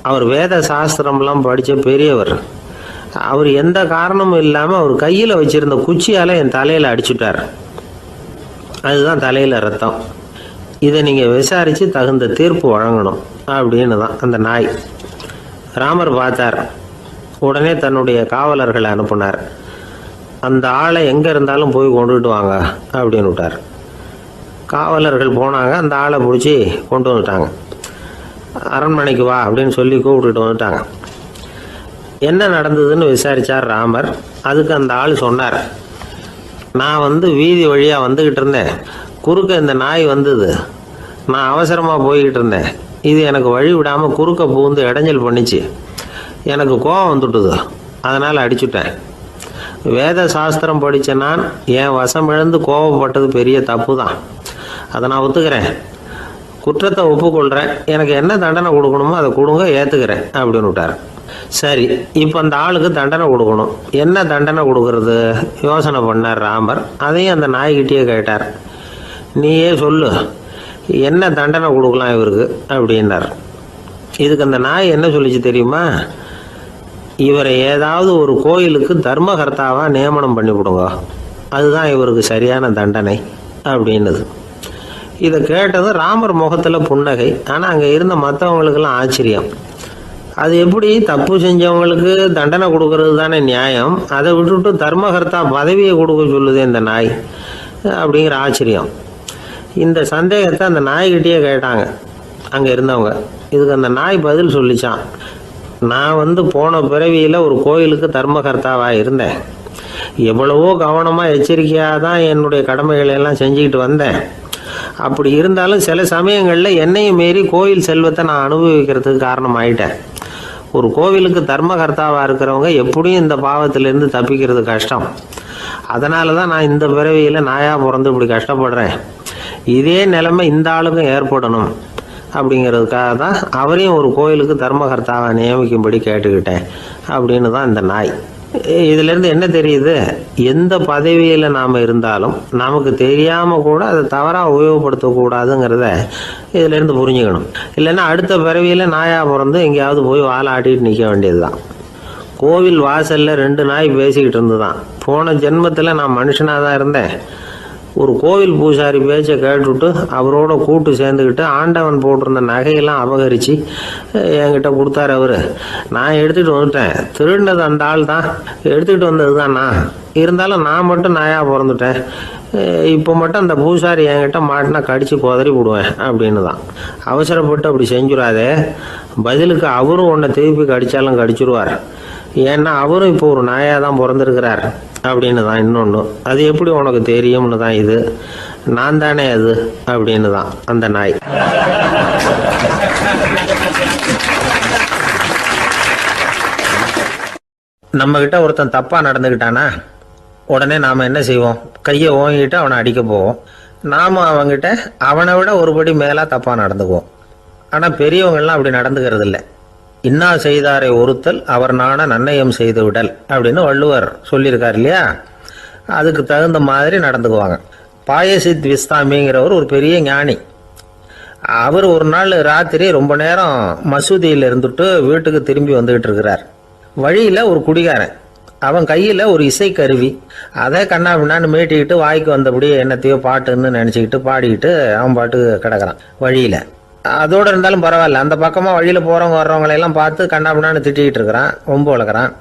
Speaker 1: அவர் வேத சாஸ்திரம்லாம் படித்த பெரியவர். அவர் எந்த காரணமும் இல்லாமல் அவர் கையில் வச்சுருந்த குச்சியால் என் தலையில் அடிச்சுட்டார். அதுதான் தலையில் ரத்தம். இதை நீங்கள் விசாரித்து தகுந்த தீர்ப்பு வழங்கணும் அப்படின்னு தான் அந்த நாய். ராமர் பார்த்தார். உடனே தன்னுடைய காவலர்களை அனுப்புனார். அந்த ஆளை எங்கே இருந்தாலும் போய் கொண்டுகிட்டு வாங்க அப்படின்னு விட்டார். காவலர்கள் போனாங்க. அந்த ஆளை பிடிச்சி கொண்டு வந்துட்டாங்க. அரண்மனைக்கு வா அப்படின்னு சொல்லி கூப்பிட்டுட்டு வந்துட்டாங்க. என்ன நடந்ததுன்னு விசாரித்தார் ராமர். அதுக்கு அந்த ஆள் சொன்னார், நான் வந்து வீதி வழியாக வந்துக்கிட்டு இருந்தேன். குறுக்க இந்த நாய் வந்தது. நான் அவசரமாக போய்கிட்டு இருந்தேன். இது எனக்கு வழி விடாமல் குறுக்க பூந்து இடைஞ்சல் பண்ணிச்சு. எனக்கு கோபம் வந்துட்டுது. அதனால் அடிச்சுட்டேன். வேத சாஸ்திரம் படித்த நான் என் வசம் இழந்து கோபப்பட்டது பெரிய தப்பு தான். அதை நான் ஒத்துக்கிறேன். குற்றத்தை ஒப்புக்கொள்கிறேன். எனக்கு என்ன தண்டனை கொடுக்கணுமோ அதை கொடுங்க, ஏற்றுக்கிறேன் அப்படின்னு விட்டார். சரி, இப்போ அந்த ஆளுக்கு தண்டனை கொடுக்கணும். என்ன தண்டனை கொடுக்கறது யோசனை பண்ணார் ராமர். அதையும் அந்த நாய்கிட்டே கேட்டார். நீயே சொல்லு, என்ன தண்டனை கொடுக்கலாம் இவருக்கு அப்படின்னார். இதுக்கு அந்த நாய் என்ன சொல்லிச்சு தெரியுமா? இவரை ஏதாவது ஒரு கோயிலுக்கு தர்மகர்த்தாவாக நியமனம் பண்ணி விடுங்க, அதுதான் இவருக்கு சரியான தண்டனை அப்படின்னுது. இதை கேட்டது ராமர் முகத்தில் புன்னகை. ஆனால் அங்கே இருந்த மற்றவங்களுக்கெல்லாம் ஆச்சரியம். அது எப்படி, தப்பு செஞ்சவங்களுக்கு தண்டனை கொடுக்கறது தானே நியாயம், அதை விட்டுவிட்டு தர்மகர்த்தா பதவியை கொடுக்க சொல்லுது இந்த நாய் அப்படிங்கிற ஆச்சரியம். இந்த சந்தேகத்தை அந்த நாய்கிட்டே கேட்டாங்க அங்கே இருந்தவங்க. இதுக்கு அந்த நாய் பதில் சொல்லிச்சான். நான் வந்து போன பிறவியில் ஒரு கோயிலுக்கு தர்மகர்த்தாவாக இருந்தேன். எவ்வளவோ கவனமாக எச்சரிக்கையாக தான் என்னுடைய கடமைகளை எல்லாம் செஞ்சுக்கிட்டு வந்தேன். அப்படி இருந்தாலும் சில சமயங்களில் என்னையும் மீறி கோயில் செல்வத்தை நான் அனுபவிக்கிறதுக்கு காரணம் ஆயிட்டேன். ஒரு கோவிலுக்கு தர்மகர்த்தாவாக இருக்கிறவங்க எப்படியும் இந்த பாவத்திலேருந்து தப்பிக்கிறது கஷ்டம். அதனால தான் நான் இந்த பிறவியில் நாயாக பிறந்து இப்படி கஷ்டப்படுறேன். இதே நிலைமை இந்த ஆளுக்கும் ஏற்படணும் அப்படிங்கிறதுக்காக தான் அவரையும் ஒரு கோயிலுக்கு தர்மகர்த்தாவை நியமிக்கும்படி கேட்டுக்கிட்டேன் அப்படின்னு தான் இந்த நாய். இதிலேருந்து என்ன தெரியுது? எந்த பதவியில் நாம் இருந்தாலும் நமக்கு தெரியாமல் கூட அதை தவறாக உபயோகப்படுத்தக்கூடாதுங்கிறத இதிலேருந்து புரிஞ்சுக்கணும். இல்லைன்னா அடுத்த பிறவியில் நாயாக பிறந்து எங்கேயாவது போய் வாழை ஆட்டிட்டு நிற்க வேண்டியது தான். கோவில் வாசலில் 2 நாய் பேசிக்கிட்டு இருந்து தான், போன ஜென்மத்தில் நான் மனுஷனாக தான் இருந்தேன். ஒரு கோவில் பூசாரி பேச்சை கேட்டுவிட்டு அவரோட கூட்டு சேர்ந்துக்கிட்டு ஆண்டவன் போட்டிருந்த நகையெல்லாம் அபகரித்து என்கிட்ட கொடுத்தாரு அவர். நான் எடுத்துகிட்டு வந்துட்டேன். திருடினது அந்த ஆள் தான், எடுத்துக்கிட்டு வந்தது தான் நான். இருந்தாலும் நான் மட்டும் நாயாக பிறந்துட்டேன். இப்போ மட்டும் அந்த பூசாரி என்கிட்ட மாட்டினா கடித்து குதறி விடுவேன் அப்படின்னு தான். அவசரப்பட்டு அப்படி செஞ்சுடாதே, பதிலுக்கு அவரும் உன்னை திருப்பி கடித்தாலும் கடிச்சிருவார்.
Speaker 2: ஏன்னா அவரும் இப்போ ஒரு நாயாக தான் பிறந்திருக்கிறார் அப்படின்னு தான் இன்னொன்று. அது எப்படி உனக்கு தெரியும்னு தான் இது. நான் தானே அது அப்படின்னு தான் அந்த நாய்.
Speaker 1: நம்மக்கிட்ட ஒருத்தன் தப்பாக நடந்துக்கிட்டானா உடனே நாம் என்ன செய்வோம்? கையை ஓங்கிட்டு அவனை அடிக்க போவோம். நாம் அவங்ககிட்ட அவனை விட ஒருபடி மேலாக தப்பாக நடந்துக்குவோம். ஆனால் பெரியவங்கள்லாம் அப்படி நடந்துக்கிறது இல்லை. இன்னா செய்தாரை ஒருத்தல் அவர் நாண நன்னயம் செய்து விடல் அப்படின்னு வள்ளுவர் சொல்லியிருக்கார் இல்லையா? அதுக்கு தகுந்த மாதிரி நடந்துக்குவாங்க. பாயசித் விஸ்தாமிங்கிறவர் ஒரு பெரிய ஞானி. அவர் ஒரு நாள் ராத்திரி ரொம்ப நேரம் மசூதியில் இருந்துட்டு வீட்டுக்கு திரும்பி வந்துகிட்டு இருக்கிறார். வழியில் ஒரு குடிகாரன், அவன் கையில் ஒரு இசைக்கருவி, அதை கண்ணா பின்னான்னு மீட்டிக்கிட்டு வாய்க்கு வந்தபடி என்னத்தையோ பாட்டுன்னு நினச்சிக்கிட்டு பாடிக்கிட்டு அவன் பாட்டுக்கு கிடக்கிறான் வழியில். அதோடு இருந்தாலும் பரவாயில்ல, அந்த பக்கமாக வழியில் போகிறவங்க வர்றவங்களையெல்லாம் பார்த்து கண்ணா பின்னான்னு திட்டிக்கிட்டு இருக்கிறான், ரொம்ப வளர்க்குறான்.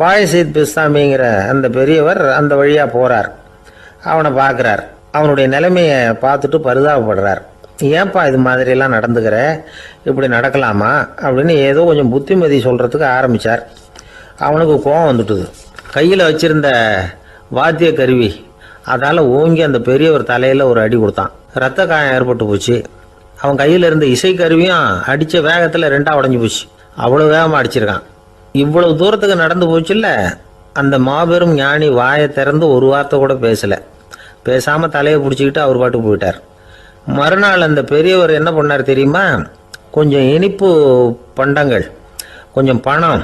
Speaker 1: பாயசீத் பிஸ்தாமிங்கிற அந்த பெரியவர் அந்த வழியாக போகிறார். அவனை பார்க்குறார். அவனுடைய நிலைமையை பார்த்துட்டு பரிதாபப்படுறார். ஏன்பா இது மாதிரியெல்லாம் நடந்துக்கிற, இப்படி நடக்கலாமா அப்படின்னு ஏதோ கொஞ்சம் புத்திமதி சொல்கிறதுக்கு ஆரம்பித்தார். அவனுக்கு கோபம் வந்துட்டுது. கையில் வச்சிருந்த வாத்திய கருவி அதால் ஓங்கி அந்த பெரியவர் தலையில் ஒரு அடி கொடுத்தான். ரத்த காயம் ஏற்பட்டு போச்சு. அவன் கையில் இருந்த இசைக்கருவியும் அடித்த வேகத்தில் ரெண்டாக உடஞ்சி போச்சு. அவ்வளோ வேகமாக அடிச்சிருக்கான். இவ்வளவு தூரத்துக்கு நடந்து போச்சுல்ல, அந்த மாபெரும் ஞானி வாயை திறந்து ஒரு வார்த்தை கூட பேசலை. பேசாமல் தலையை பிடிச்சிக்கிட்டு அவர் பாட்டுக்கு போயிட்டார். மறுநாள் அந்த பெரியவர் என்ன பண்ணார் தெரியுமா? கொஞ்சம் இனிப்பு பண்டங்கள், கொஞ்சம் பணம்,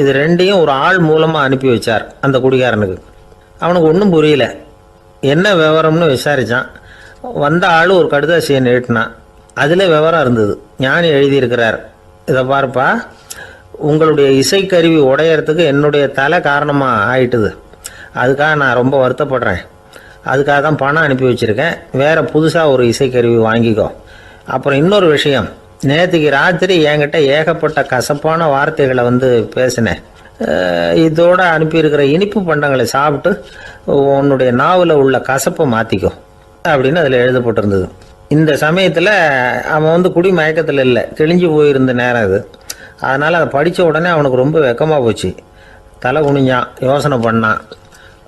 Speaker 1: இது ரெண்டையும் ஒரு ஆள் மூலமாக அனுப்பி வச்சார் அந்த குடிகாரனுக்கு. அவனுக்கு ஒன்றும் புரியல. என்ன விவரம்னு விசாரித்தான். வந்த ஆள் ஒரு கடுதாசியை நீட்டினான். அதில் விவரம் இருந்தது. ஞானி எழுதியிருக்கிறார், இதை பார்ப்பா, உங்களுடைய இசைக்கருவி உடையறதுக்கு என்னுடைய தலை காரணமாக ஆயிட்டுது. அதுக்காக நான் ரொம்ப வருத்தப்படுறேன். அதுக்காக தான் பணம் அனுப்பி வச்சுருக்கேன். வேறு புதுசாக ஒரு இசைக்கருவி வாங்கிக்கோ. அப்புறம் இன்னொரு விஷயம், நேற்றுக்கு ராத்திரி என்கிட்ட ஏகப்பட்ட கசப்பான வார்த்தைகளை பேசினேன். இதோடு அனுப்பியிருக்கிற இனிப்பு பண்டங்களை சாப்பிட்டு உன்னுடைய நாவில் உள்ள கசப்பை மாற்றிக்கோ அப்படின்னு அதில் எழுதப்பட்டிருந்தது. இந்த சமயத்தில் அவன் குடி மயக்கத்தில் இல்லை, கிழிஞ்சு போயிருந்த நேரம் இது. அதனால் அதை படித்த உடனே அவனுக்கு ரொம்ப வெக்கமாக போச்சு. தலை குனிஞ்சான், யோசனை பண்ணான்.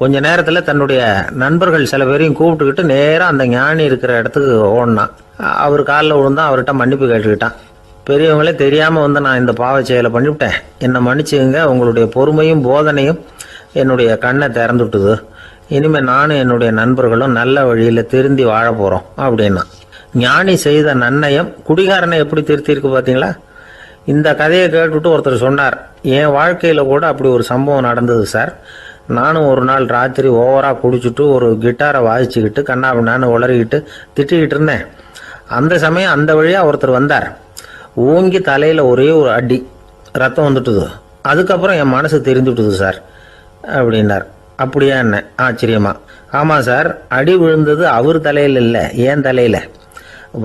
Speaker 1: கொஞ்ச நேரத்தில் தன்னுடைய நண்பர்கள் சில பேரையும் கூப்பிட்டுக்கிட்டு நேராக அந்த ஞானி இருக்கிற இடத்துக்கு ஓடினான். அவர் காலில் விழுந்தான். அவர்கிட்ட மன்னிப்பு கேட்டுக்கிட்டான். பெரியவங்களே தெரியாமல் நான் இந்த பாவ செயலை பண்ணிவிட்டேன், என்னை மன்னிச்சுங்க. உங்களுடைய பொறுமையும் போதனையும் என்னுடைய கண்ணை திறந்துட்டுது. இனிமேல் நானும் என்னுடைய நண்பர்களும் நல்ல வழியில் திருந்தி வாழ போகிறோம் அப்படின்னா. ஞானி செய்த நன்னயம் குடிகாரனை எப்படி திருத்திருக்கு பார்த்தீங்களா? இந்த கதையை கேட்டுவிட்டு ஒருத்தர் சொன்னார், என் வாழ்க்கையில் கூட அப்படி ஒரு சம்பவம் நடந்தது சார். நானும் ஒரு நாள் ராத்திரி ஓவராக குடிச்சிட்டு ஒரு கிட்டாரை வாசிச்சுக்கிட்டு கண்ணாபின்னான்னு உளறிக்கிட்டு திட்டிக்கிட்டு இருந்தேன். அந்த சமயம் அந்த வழியாக ஒருத்தர் வந்தார். ஓங்கி தலையில் ஒரே ஒரு அடி, ரத்தம் வந்துட்டுது. அதுக்கப்புறம் என் மனசு தெரிந்துவிட்டுது சார் அப்படின்னார். அப்படியா என்ன ஆச்சரியமா? ஆமாம் சார், அடி விழுந்தது அவர் தலையில் இல்லை, ஏன் தலையில்.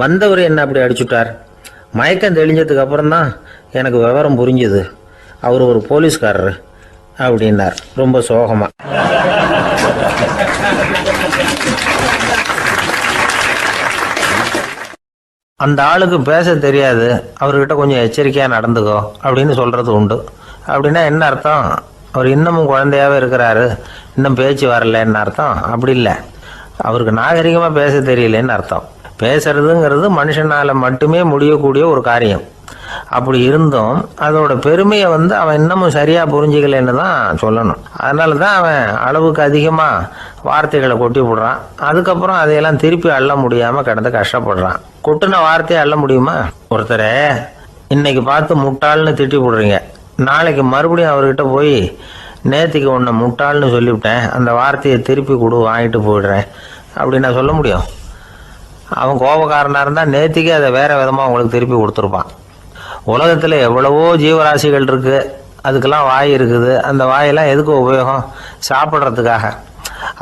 Speaker 1: வந்தவர் என்ன அப்படி அடிச்சுட்டார். மயக்கம் தெளிஞ்சதுக்கு அப்புறம்தான் எனக்கு விவரம் புரிஞ்சுது. அவர் ஒரு போலீஸ்காரரு அப்படின்னார் ரொம்ப சோகமா. அந்த ஆளுக்கு பேச தெரியாது, அவர்கிட்ட கொஞ்சம் எச்சரிக்கையாக நடந்துக்கோ அப்படின்னு சொல்கிறது உண்டு. அப்படின்னா என்ன அர்த்தம்? அவர் இன்னமும் குழந்தையாகவே இருக்கிறாரு, இன்னும் பேச்சு வரலன்னு அர்த்தம்? அப்படி இல்லை, அவருக்கு நாகரிகமாக பேச தெரியலன்னு அர்த்தம். பேசுறதுங்கிறது மனுஷனால் மட்டுமே முடியக்கூடிய ஒரு காரியம். அப்படி இருந்தும் அதோட பெருமையை அவன் இன்னமும் சரியாக புரிஞ்சிக்கலன்னு தான் சொல்லணும். அதனால தான் அவன் அளவுக்கு அதிகமாக வார்த்தைகளை கொட்டி விடுறான். அதுக்கப்புறம் அதையெல்லாம் திருப்பி அள்ள முடியாமல் கிடந்து கஷ்டப்படுறான். கொட்டின வார்த்தையை அள்ள முடியுமா? ஒருத்தரை இன்னைக்கு பார்த்து முட்டாள்னு திட்டி விடுறீங்க, நாளைக்கு மறுபடியும் அவர்கிட்ட போய் நேற்றுக்கு உன்னை முட்டாள்னு சொல்லிவிட்டேன், அந்த வார்த்தையை திருப்பி கொடு, வாங்கிட்டு போயிடுறேன் அப்படின்னு நான் சொல்ல முடியும்? அவன் கோபக்காரனாக இருந்தால் நேற்றுக்கே அதை வேறு விதமாக உங்களுக்கு திருப்பி கொடுத்துருப்பான். உலகத்தில் எவ்வளவோ ஜீவராசிகள் இருக்குது, அதுக்கெல்லாம் வாய் இருக்குது. அந்த வாயெல்லாம் எதுக்கு உபயோகம்? சாப்பிட்றதுக்காக.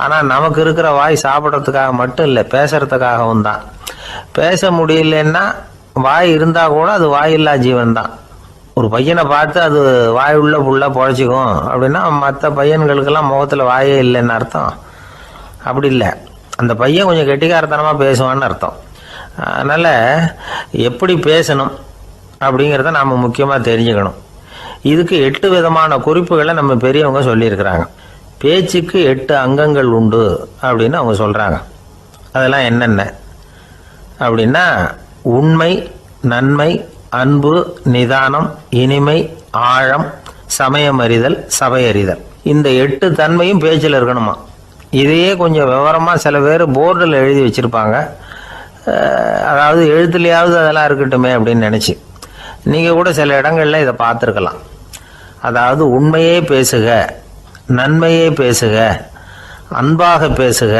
Speaker 1: ஆனால் நமக்கு இருக்கிற வாய் சாப்பிட்றதுக்காக மட்டும் இல்லை, பேசுறதுக்காகவும் தான். பேச முடியலன்னா வாய் இருந்தால் கூட அது வாயில்லா ஜீவன் தான். ஒரு பையனை பார்த்து அது வாய் உள்ள புள்ள பொழைச்சிக்கும் அப்படின்னா மற்ற பையன்களுக்கெல்லாம் முகத்தில் வாயே இல்லைன்னு அர்த்தம்? அப்படி இல்லை, அந்த பையன் கொஞ்சம் கெட்டிக்காரத்தனமாக பேசுவான்னு அர்த்தம். அதனால் எப்படி பேசணும் அப்படிங்கிறத நாம் முக்கியமாக தெரிஞ்சுக்கணும்.
Speaker 2: இதுக்கு 8 விதமான குறிப்புகளை நம்ம பெரியவங்க சொல்லியிருக்கிறாங்க. பேச்சுக்கு 8 அங்கங்கள் உண்டு அப்படின்னு அவங்க சொல்கிறாங்க. அதெல்லாம் என்னென்ன அப்படின்னா, உண்மை, நன்மை, அன்பு, நிதானம், இனிமை, ஆழம், சமயமறிதல், சபையறிதல். இந்த 8 தன்மையும் பேச்சில் இருக்கணுமா. இதையே கொஞ்சம் விவரமாக சில பேர் போர்டில் எழுதி வச்சுருப்பாங்க. அதாவது எழுத்துலையாவது அதெல்லாம் இருக்கட்டுமே அப்படின்னு நினச்சி நீங்கள் கூட சில இடங்களில் இதை பார்த்துருக்கலாம். அதாவது உண்மையே பேசுக, நன்மையே பேசுக, அன்பாக பேசுக,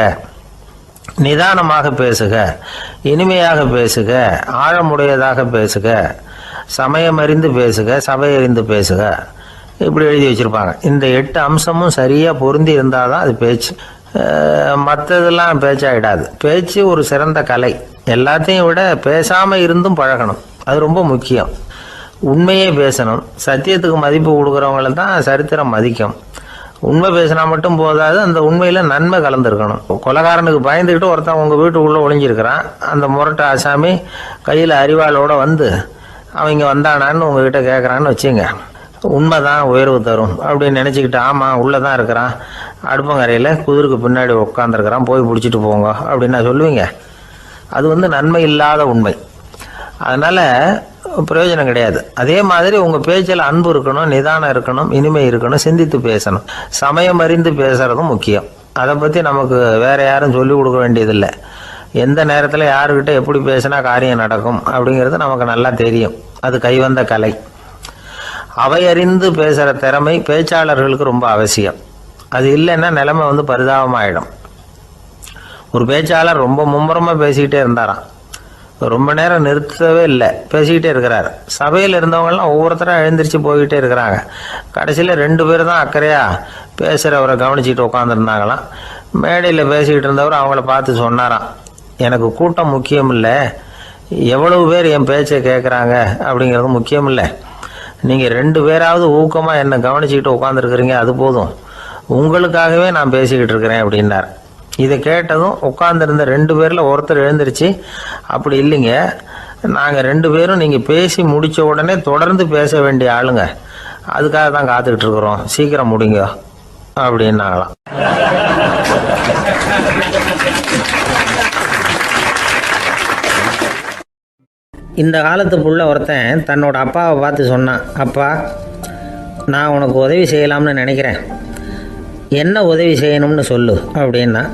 Speaker 2: நிதானமாக பேசுக, இனிமையாக பேசுக, ஆழமுடையதாக பேசுக, சமயமறிந்து பேசுக, சபையறிந்து பேசுக, இப்படி எழுதி வச்சுருப்பாங்க. இந்த 8 அம்சமும் சரியாக பொருந்தி இருந்தால் தான் அது பேச்சு. மற்றதெல்லாம் பேச்சாயிடாது. பேச்சு ஒரு சிறந்த கலை. எல்லாத்தையும் விட பேசாமல் இருந்தும் பழகணும், அது ரொம்ப முக்கியம். உண்மையே பேசணும். சத்தியத்துக்கு மதிப்பு கொடுக்குறவங்கள தான் சரித்திரம் மதிக்கும். உண்மை பேசினா மட்டும் போதாது, அந்த உண்மையில் நன்மை கலந்துருக்கணும். கொலைகாரனுக்கு பயந்துக்கிட்டு ஒருத்தன் உங்கள் வீட்டுக்குள்ளே ஒளிஞ்சிருக்கிறான். அந்த முரட்டை ஆசாமி கையில் அரிவாளோடு வந்து அவங்க வந்தானான்னு உங்ககிட்ட கேட்குறான்னு வச்சுங்க. உண்மைதான் உயர்வு தரும் அப்படின்னு நினச்சிக்கிட்டு, ஆமாம் உள்ளே தான் இருக்கிறான், அடுப்பங்கரையில் குதிருக்கு பின்னாடி உட்காந்துருக்கிறான், போய் பிடிச்சிட்டு போங்க அப்படின்னா சொல்லுவீங்க? அது நன்மை இல்லாத உண்மை. அதனால் பிரயோஜனம் கிடையாது. அதே மாதிரி உங்கள் பேச்சில் அன்பு இருக்கணும், நிதானம் இருக்கணும், இனிமை இருக்கணும், சிந்தித்து பேசணும், சமயம் அறிந்து பேசுகிறதும் முக்கியம். அதை பற்றி நமக்கு வேறு யாரும் சொல்லிக் கொடுக்க வேண்டியதில்லை. எந்த நேரத்தில் யாருக்கிட்ட எப்படி பேசினா காரியம் நடக்கும் அப்படிங்கிறது நமக்கு நல்லா தெரியும். அது கைவந்த கலை. அவையறிந்து பேசுகிற திறமை பேச்சாளர்களுக்கு ரொம்ப அவசியம். அது இல்லைன்னா நிலைமை பரிதாபமாயிடும். ஒரு பேச்சாளர் ரொம்ப மும்முரமாக பேசிக்கிட்டே இருந்தாராம். ரொம்ப நேரம் நிறுத்தவே இல்லை, பேசிக்கிட்டே இருக்கிறார். சபையில் இருந்தவங்கலாம் ஒவ்வொருத்தராக எழுந்திரிச்சு போய்கிட்டே இருக்கிறாங்க. கடைசியில் 2 பேர் தான் அக்கறையாக பேசுகிறவரை கவனிச்சிட்டு உட்காந்துருந்தாங்களாம். மேடையில் பேசிக்கிட்டு இருந்தவர் அவங்கள பார்த்து சொன்னாராம், எனக்கு கூட்டம் முக்கியம் இல்லை, எவ்வளவு பேர் என் பேச்சை கேட்குறாங்க அப்படிங்கிறது முக்கியம் இல்லை. நீங்கள் 2 பேராவது ஊக்கமாக என்னை கவனிச்சிக்கிட்டு உட்காந்துருக்குறீங்க, அது போதும். உங்களுக்காகவே நான் பேசிக்கிட்டு இருக்கிறேன் அப்படின்னார். இதை கேட்டதும் உட்காந்துருந்த 2 பேரில் ஒருத்தர் எழுந்திருச்சு, அப்படி இல்லைங்க, நாங்கள் 2 பேரும் நீங்கள் பேசி முடித்த உடனே தொடர்ந்து பேச வேண்டிய ஆளுங்க, அதுக்காக தான் காத்துக்கிட்டு இருக்கிறோம், சீக்கிரம் முடிங்க அப்படின்னாங்களாம்.
Speaker 1: இந்த காலத்து புள்ள ஒருத்தன் தன்னோட அப்பாவை பார்த்து சொன்னான், அப்பா, நான் உனக்கு உதவி செய்யலாம்னு நினைக்கிறேன், என்ன உதவி செய்யணும்னு சொல்லு அப்படின்னா.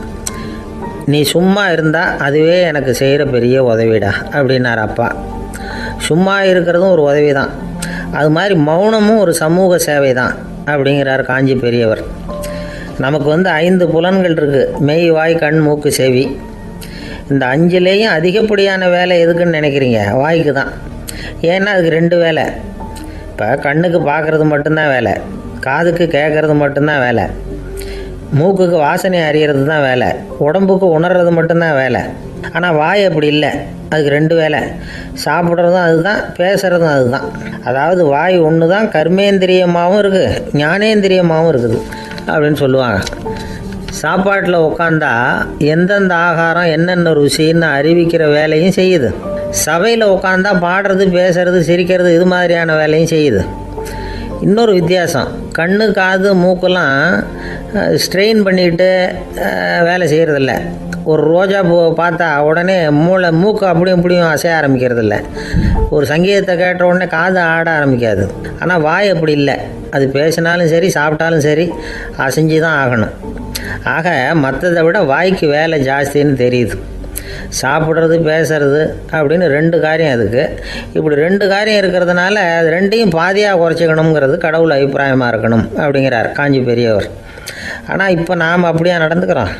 Speaker 1: நீ சும்மா இருந்தால் அதுவே எனக்கு செய்கிற பெரிய உதவிடா அப்படின்னார் அப்பா. சும்மா இருக்கிறதும் ஒரு உதவி தான், அது மாதிரி மௌனமும் ஒரு சமூக சேவை தான் அப்படிங்கிறார் காஞ்சி பெரியவர். நமக்கு 5 புலன்கள் இருக்குது, மெய், வாய், கண், மூக்கு, செவி. இந்த 5லேயும் அதிகப்படியான வேலை எதுக்குன்னு நினைக்கிறீங்க? வாய்க்கு தான். ஏன்னா அதுக்கு 2 வேலை. இப்போ கண்ணுக்கு பார்க்குறது மட்டும்தான் வேலை, காதுக்கு கேட்குறது மட்டும்தான் வேலை, மூக்குக்கு வாசனை அறியறது தான் வேலை, உடம்புக்கு உணர்றது மட்டும்தான் வேலை. ஆனால் வாய் அப்படி இல்லை, அதுக்கு 2 வேலை. சாப்பிட்றதும் அதுதான், பேசுகிறதும் அதுதான். அதாவது வாய் ஒன்று தான் கர்மேந்திரியமாகவும் இருக்குது, ஞானேந்திரியமாகவும் இருக்குது அப்படின்னு சொல்லுவாங்க. சாப்பாட்டில் உட்காந்தா எந்தெந்த ஆகாரம் என்னென்ன ருசின்னு அறிவிக்கிற வேலையும் செய்யுது. சபையில் உட்காந்தா பாடுறது, பேசுறது, சிரிக்கிறது, இது மாதிரியான வேலையும் செய்யுது. இன்னொரு வித்தியாசம், கண்ணு, காது, மூக்கெல்லாம் ஸ்ட்ரெயின் பண்ணிட்டு வேலை செய்கிறதில்ல. ஒரு ரோஜா பூ பார்த்தா உடனே மூக்கு அப்படியும் இப்படியும் அசைய ஆரம்பிக்கிறதில்ல. ஒரு சங்கீதத்தை கேட்ட உடனே காது ஆட ஆரம்பிக்காது. ஆனால் வாய் அப்படி இல்லை, அது பேசினாலும் சரி சாப்பிட்டாலும் சரி அசைஞ்சு தான் ஆகணும். ஆக மற்றதை விட வாய்க்கு வேலை ஜாஸ்தின்னு தெரியுது. சாப்பிட்றது, பேசுறது அப்படின்னு 2 காரியம் அதுக்கு. இப்படி 2 காரியம் இருக்கிறதுனால அது 2ஐயும் பாதியாக குறைச்சிக்கணுங்கிறது கடவுள் அபிப்பிராயமாக இருக்கணும் அப்படிங்கிறார் காஞ்சி பெரியவர். ஆனால் இப்போ நாம் அப்படியே நடந்துக்கிறோம்,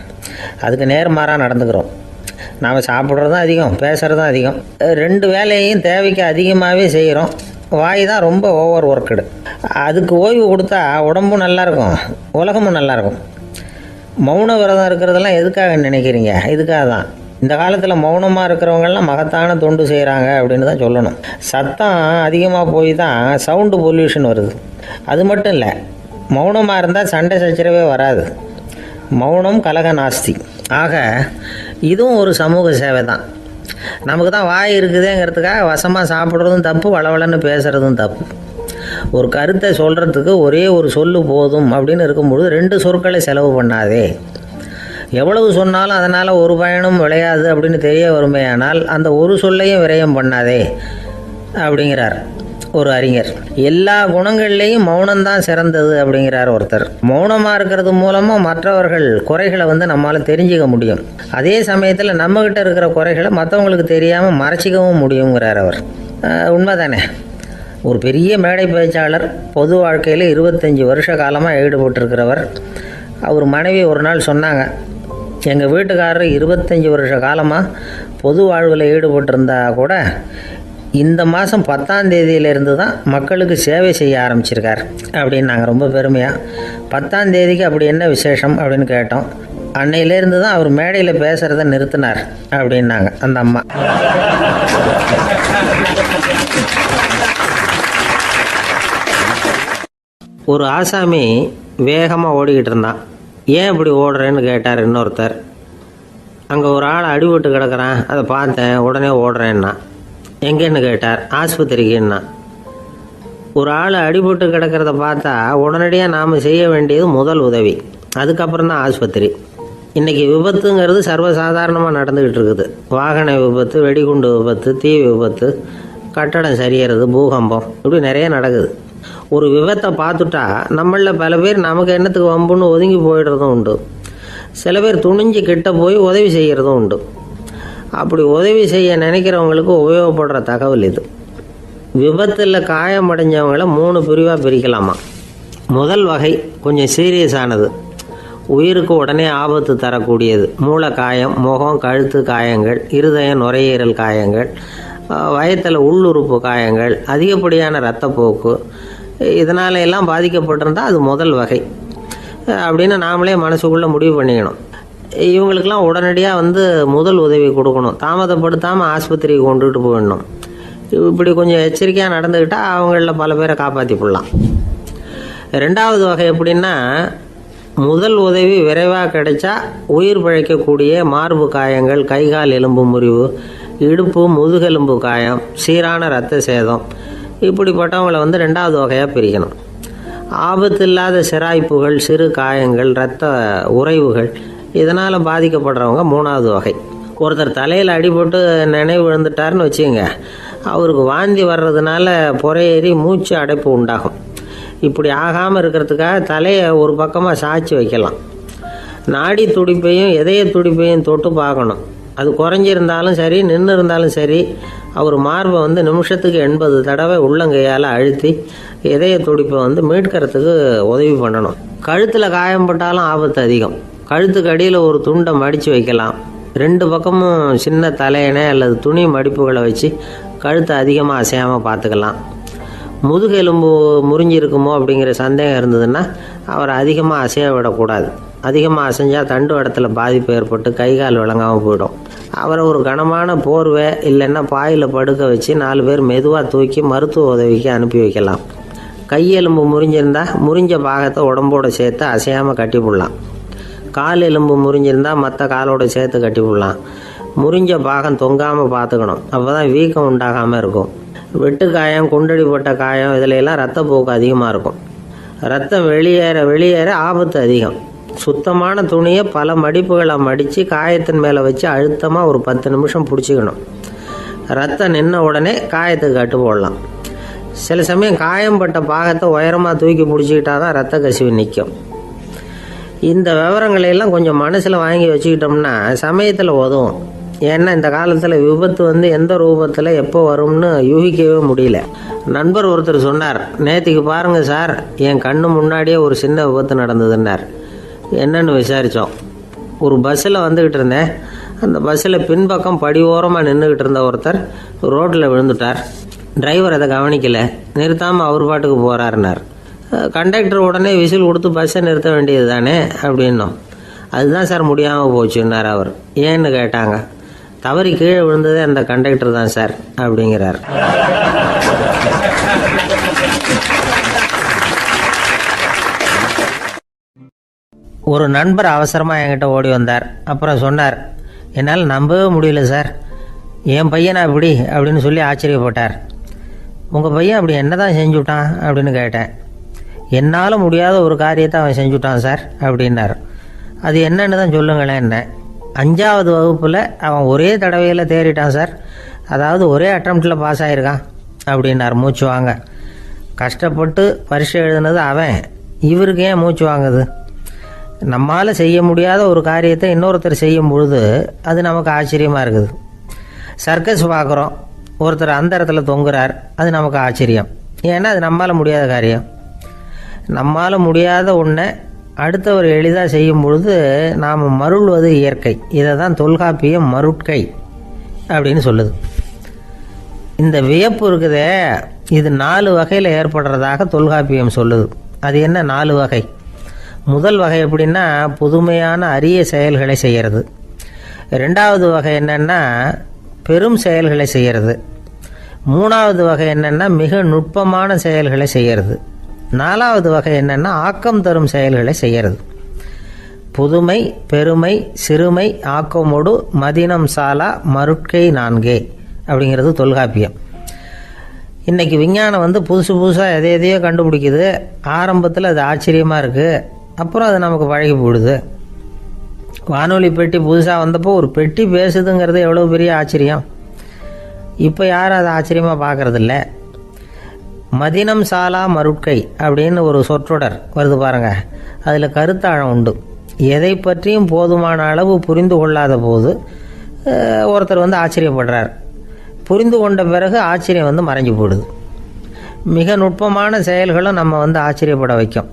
Speaker 1: அதுக்கு நேர்மாறாக நடந்துக்கிறோம். நாம் சாப்பிட்றதும் அதிகம், பேசுகிறதும் அதிகம், 2 வேலையையும் தேவைக்கு அதிகமாகவே செய்கிறோம். வாய் தான் ரொம்ப ஓவர் ஒர்க்குடு. அதுக்கு ஓய்வு கொடுத்தா உடம்பும் நல்லாயிருக்கும், உலகமும் நல்லாயிருக்கும். மௌன விரதம் இருக்கிறதெல்லாம் எதுக்காக நினைக்கிறீங்க? இதுக்காக தான். இந்த காலத்தில் மௌனமாக இருக்கிறவங்கெல்லாம் மகத்தான தொண்டு செய்கிறாங்க அப்படின்னு தான் சொல்லணும். சத்தம் அதிகமாக போய் தான் சவுண்டு பொல்யூஷன் வருது. அது மட்டும் இல்லை, மௌனமாக இருந்தால் சண்டை சச்சரவே வராது. மௌனம் கலக நாஸ்தி. ஆக இதுவும் ஒரு சமூக சேவை தான். நமக்கு தான் வாய் இருக்குதுங்கிறதுக்காக வசமாக சாப்பிட்றதும் தப்பு, வளவளன்னு பேசுகிறதும் தப்பு. ஒரு கருத்தை சொல்கிறதுக்கு ஒரே ஒரு சொல்லு போதும் அப்படின்னு இருக்கும்பொழுது 2 சொற்களை செலவு பண்ணாதே. எவ்வளவு சொன்னாலும் அதனால் ஒரு பயனும் விளையாது அப்படின்னு தெரிய வருமேயானால் அந்த ஒரு சொல்லையும் விரயம் பண்ணாதே அப்படிங்கிறார் ஒரு அறிஞர். எல்லா குணங்கள்லேயும் மௌனம்தான் சிறந்தது அப்படிங்கிறார் ஒருத்தர். மௌனமாக இருக்கிறது மூலமாக மற்றவர்கள் குறைகளை நம்மளால் தெரிஞ்சிக்க முடியும். அதே சமயத்தில் நம்மக்கிட்ட இருக்கிற குறைகளை மற்றவங்களுக்கு தெரியாமல் மறைச்சிக்கவும் முடியுங்கிறார் அவர். உண்மைதானே. ஒரு பெரிய மேடை பேச்சாளர், பொது வாழ்க்கையில் 25 வருஷ காலமாக ஈடுபட்டிருக்கிறவர். அவர் மனைவி ஒரு நாள் சொன்னாங்க, எங்கள் வீட்டுக்காரர் 25 வருஷ காலமாக பொது வாழ்வில் ஈடுபட்டிருந்தா கூட இந்த மாதம் 10ஆம் தேதியிலேருந்து தான் மக்களுக்கு சேவை செய்ய ஆரம்பிச்சிருக்கார் அப்படின்னு நாங்கள் ரொம்ப பெருமையாக. 10ஆம் தேதிக்கு அப்படி என்ன விசேஷம் அப்படின்னு கேட்டோம். அன்னையிலேருந்து தான் அவர் மேடையில் பேசுகிறத நிறுத்தினார் அப்படின்னாங்க அந்த அம்மா. ஒரு ஆசாமி வேகமாக ஓடிக்கிட்டு இருந்தான். ஏன் இப்படி ஓடுறேன்னு கேட்டார் இன்னொருத்தர். அங்கே ஒரு ஆள் அடிபட்டு கிடக்கிறான், அதை பார்த்தேன், உடனே ஓடுறேன்னா. எங்கேன்னு கேட்டார். ஆஸ்பத்திரிக்குன்னா. ஒரு ஆள் அடிபட்டு கிடக்கிறத பார்த்தா உடனடியாக நாம் செய்ய வேண்டியது முதல் உதவி, அதுக்கப்புறம் தான் ஆஸ்பத்திரி. இன்றைக்கி விபத்துங்கிறது சர்வசாதாரணமாக நடந்துக்கிட்டு இருக்குது. வாகன விபத்து, வெடிகுண்டு விபத்து, தீ விபத்து, கட்டடம் சரியறது, பூகம்பம், இப்படி நிறைய நடக்குது. ஒரு விபத்தை பார்த்துட்டா நம்மளில் பல பேர் நமக்கு என்னத்துக்கு வம்புன்னு ஒதுங்கி போயிடுறதும் உண்டு. சில பேர் துணிஞ்சு கிட்ட போய் உதவி செய்கிறதும் உண்டு. அப்படி உதவி செய்ய நினைக்கிறவங்களுக்கு உபயோகப்படுற தகவல் இது. விபத்தில் காயமடைஞ்சவங்களை 3 பிரிவாக பிரிக்கலாமா. முதல் வகை கொஞ்சம் சீரியஸானது, உயிருக்கு உடனே ஆபத்து தரக்கூடியது. மூளை காயம், முகம், கழுத்து காயங்கள், இருதயம், நுரையீரல் காயங்கள், வயத்தில் உள்ளுறுப்பு காயங்கள், அதிகப்படியான இரத்தப்போக்கு, இதனால எல்லாம் பாதிக்கப்பட்டிருந்தால் அது முதல் வகை அப்படின்னு நாமளே மனசுக்குள்ளே முடிவு பண்ணிக்கணும். இவங்களுக்கெல்லாம் உடனடியாக முதல் உதவி கொடுக்கணும். தாமதப்படுத்தாமல் ஆஸ்பத்திரிக்கு கொண்டுகிட்டு போயிடணும். இப்படி கொஞ்சம் எச்சரிக்கையாக நடந்துக்கிட்டால் அவங்களில் பல பேரை காப்பாற்றி போடலாம். 2வது வகை எப்படின்னா, முதல் உதவி விரைவாக கிடைச்சா உயிர் பிழைக்கக்கூடிய மார்பு காயங்கள், கைகால் எலும்பு முறிவு, இடுப்பு முதுகெலும்பு காயம், சீரான இரத்த சேதம், இப்படிப்பட்டவங்களை 2வது வகையாக பிரிக்கணும். ஆபத்து இல்லாத சிராய்ப்புகள், சிறு காயங்கள், இரத்த உறைவுகள், இதனால் பாதிக்கப்படுறவங்க 3வது வகை. ஒருத்தர் தலையில் அடிபட்டு நினைவு விழுந்துட்டார்னு வச்சுங்க, அவருக்கு வாந்தி வர்றதுனால புறையேறி மூச்சு அடைப்பு உண்டாகும். இப்படி ஆகாமல் இருக்கிறதுக்காக தலையை ஒரு பக்கமாக சாய்ச்சி வைக்கலாம். நாடி துடிப்பையும் இதய துடிப்பையும் தொட்டு பார்க்கணும். அது குறைஞ்சிருந்தாலும் சரி, நின்று இருந்தாலும் சரி, அவர் மார்பை நிமிஷத்துக்கு 80 தடவை உள்ளங்கையால் அழுத்தி இதய துடிப்பை மீட்கிறதுக்கு உதவி பண்ணணும். கழுத்தில் காயம்பட்டாலும் ஆபத்து அதிகம். கழுத்துக்கு அடியில் ஒரு துண்டை மடித்து வைக்கலாம். 2 பக்கமும் சின்ன தலையணை அல்லது துணி மடிப்புகளை வச்சு கழுத்தை அதிகமாக அசையாமல் பார்த்துக்கலாம். முதுகெலும்பு முறிஞ்சிருக்குமோ அப்படிங்கிற சந்தேகம் இருந்ததுன்னா அவரை அதிகமாக அசைய விடக்கூடாது. அதிகமாக அசைஞ்சால் தண்டு இடத்துல பாதிப்பு ஏற்பட்டு கை கால் விளங்காமல் போயிடும். அவரை ஒரு கனமான போர்வை இல்லைன்னா பாயில் படுக்க வச்சு 4 பேர் மெதுவாக தூக்கி மருத்துவ உதவிக்கு அனுப்பி வைக்கலாம். கையெலும்பு முறிஞ்சிருந்தால் முறிஞ்ச பாகத்தை உடம்போடு சேர்த்து அசையாமல் கட்டி போடலாம். கால் எலும்பு முறிஞ்சிருந்தால் மற்ற காலோடு சேர்த்து கட்டி போடலாம். முறிஞ்ச பாகம் தொங்காமல் பார்த்துக்கணும். அப்போ தான் வீக்கம் உண்டாகாமல் இருக்கும். வெட்டு காயம், குண்டடிப்பட்ட காயம், இதிலெல்லாம் இரத்தப்போக்கு அதிகமாக இருக்கும். ரத்தம் வெளியேற ஆபத்து அதிகம். சுத்தமான துணியை பல மடிப்புகளை மடித்து காயத்தின் மேலே வச்சு அழுத்தமாக ஒரு 10 நிமிஷம் பிடிச்சிக்கணும். ரத்தம் நின்ன உடனே காயத்துக்கு கட்டு போடலாம். சில சமயம் காயம்பட்ட பாகத்தை உயரமாக தூக்கி பிடிச்சிக்கிட்டா தான் ரத்த கசிவு நிற்கும். இந்த விவரங்களையெல்லாம் கொஞ்சம் மனசில் வாங்கி வச்சுக்கிட்டோம்னா சமயத்தில் உதவும். ஏன்னா இந்த காலத்தில் விபத்து எந்த ரூபத்தில் எப்போ வரும்னு யூகிக்கவே முடியல. நண்பர் ஒருத்தர் சொன்னார், நேற்றுக்கு பாருங்கள் சார், என் கண்ணு முன்னாடியே ஒரு சின்ன விபத்து நடந்ததுன்னார். என்னன்னு விசாரித்தோம். ஒரு பஸ்ஸில் வந்துக்கிட்டு இருந்தேன். அந்த பஸ்ஸில் பின்பக்கம் படி ஓரமாக நின்றுக்கிட்டு இருந்த ஒருத்தர் ரோட்டில் விழுந்துட்டார். டிரைவர் அதை கவனிக்கலை, நிறுத்தாமல் அவர் பாட்டுக்கு போகிறாருனார். கண்டக்டர் உடனே விசில் கொடுத்து பஸ்ஸை நிறுத்த வேண்டியது தானே அப்படின்னோம். அதுதான் சார் முடியாமல் போச்சுன்னார் அவர். ஏன்னு கேட்டாங்க. தவறி கீழே விழுந்ததே அந்த கண்டக்டர் தான் சார் அப்படிங்கிறார். ஒரு நண்பர் அவசரமாக என்கிட்ட ஓடி வந்தார். அப்புறம் சொன்னார், என்னால் நம்பவே முடியல சார், என் பையனா இப்படி அப்படின்னு சொல்லி ஆச்சரியப்பட்டார். உங்கள் பையன் அப்படி என்ன தான் செஞ்சுட்டான் அப்படின்னு கேட்டேன். என்னால் முடியாத ஒரு காரியத்தை அவன் செஞ்சுட்டான் சார் அப்படின்னார். அது என்னன்னு தான் சொல்லுங்களேன். என்ன 5வது வகுப்பில் அவன் ஒரே தடவையில் தேறிட்டான் சார். அதாவது ஒரே அட்டம்ப்டில் பாஸ் ஆகிருக்கான் அப்படின்னார் மூச்சு வாங்க. கஷ்டப்பட்டு பரீட்சை எழுதுனது அவன், இவருக்கு ஏன் மூச்சு வாங்குது? நம்மால் செய்ய முடியாத ஒரு காரியத்தை இன்னொருத்தர் செய்யும் பொழுது அது நமக்கு ஆச்சரியமாக இருக்குது. சர்க்கஸ் பார்க்குறோம், ஒருத்தர் அந்த இடத்துல தொங்குறார், அது நமக்கு ஆச்சரியம். ஏன்னா அது நம்மால் முடியாத காரியம். நம்மால் முடியாத ஒன்றை அடுத்தவர் எளிதாக செய்யும் பொழுது நாம் மருள்வது இயற்கை. இதை தான் தொல்காப்பியம் மருட்கை அப்படின்னு சொல்லுது. இந்த வியப்பு இருக்குதே, இது 4 வகையில் ஏற்படுறதாக தொல்காப்பியம் சொல்லுது. அது என்ன 4 வகை? முதல் வகை எப்படின்னா புதுமையான அரிய செயல்களை செய்கிறது. 2வது வகை என்னென்னா பெரும் செயல்களை செய்கிறது. 3வது வகை என்னென்னா மிக நுட்பமான செயல்களை செய்கிறது. 4வது வகை என்னென்னா ஆக்கம் தரும் செயல்களை செய்கிறது. புதுமை, பெருமை, சிறுமை, ஆக்கமோடு மதினம் சாலா மருட்கை 4 அப்படிங்கிறது தொல்காப்பியம். இன்றைக்கி விஞ்ஞானம் புதுசு புதுசாக எதையோ கண்டுபிடிக்குது. ஆரம்பத்தில் அது ஆச்சரியமாக இருக்குது, அப்புறம் அது நமக்கு பழகி போடுது. வானொலி பெட்டி புதுசாக வந்தப்போ ஒரு பெட்டி பேசுதுங்கிறது எவ்வளோ பெரிய ஆச்சரியம். இப்போ யாரும் அதை ஆச்சரியமாக பார்க்குறதில்ல. மதினம் சாலா மருட்கை அப்படின்னு ஒரு சொற்றொடர் வருது பாருங்கள். அதில் கருத்தாழம் உண்டு. எதை பற்றியும் போதுமான அளவு புரிந்து கொள்ளாத போது ஒருத்தர் ஆச்சரியப்படுறார். புரிந்து கொண்ட பிறகு ஆச்சரியம் மறைஞ்சு போடுது. மிக நுட்பமான செயல்களும் நம்ம ஆச்சரியப்பட வைக்கும்.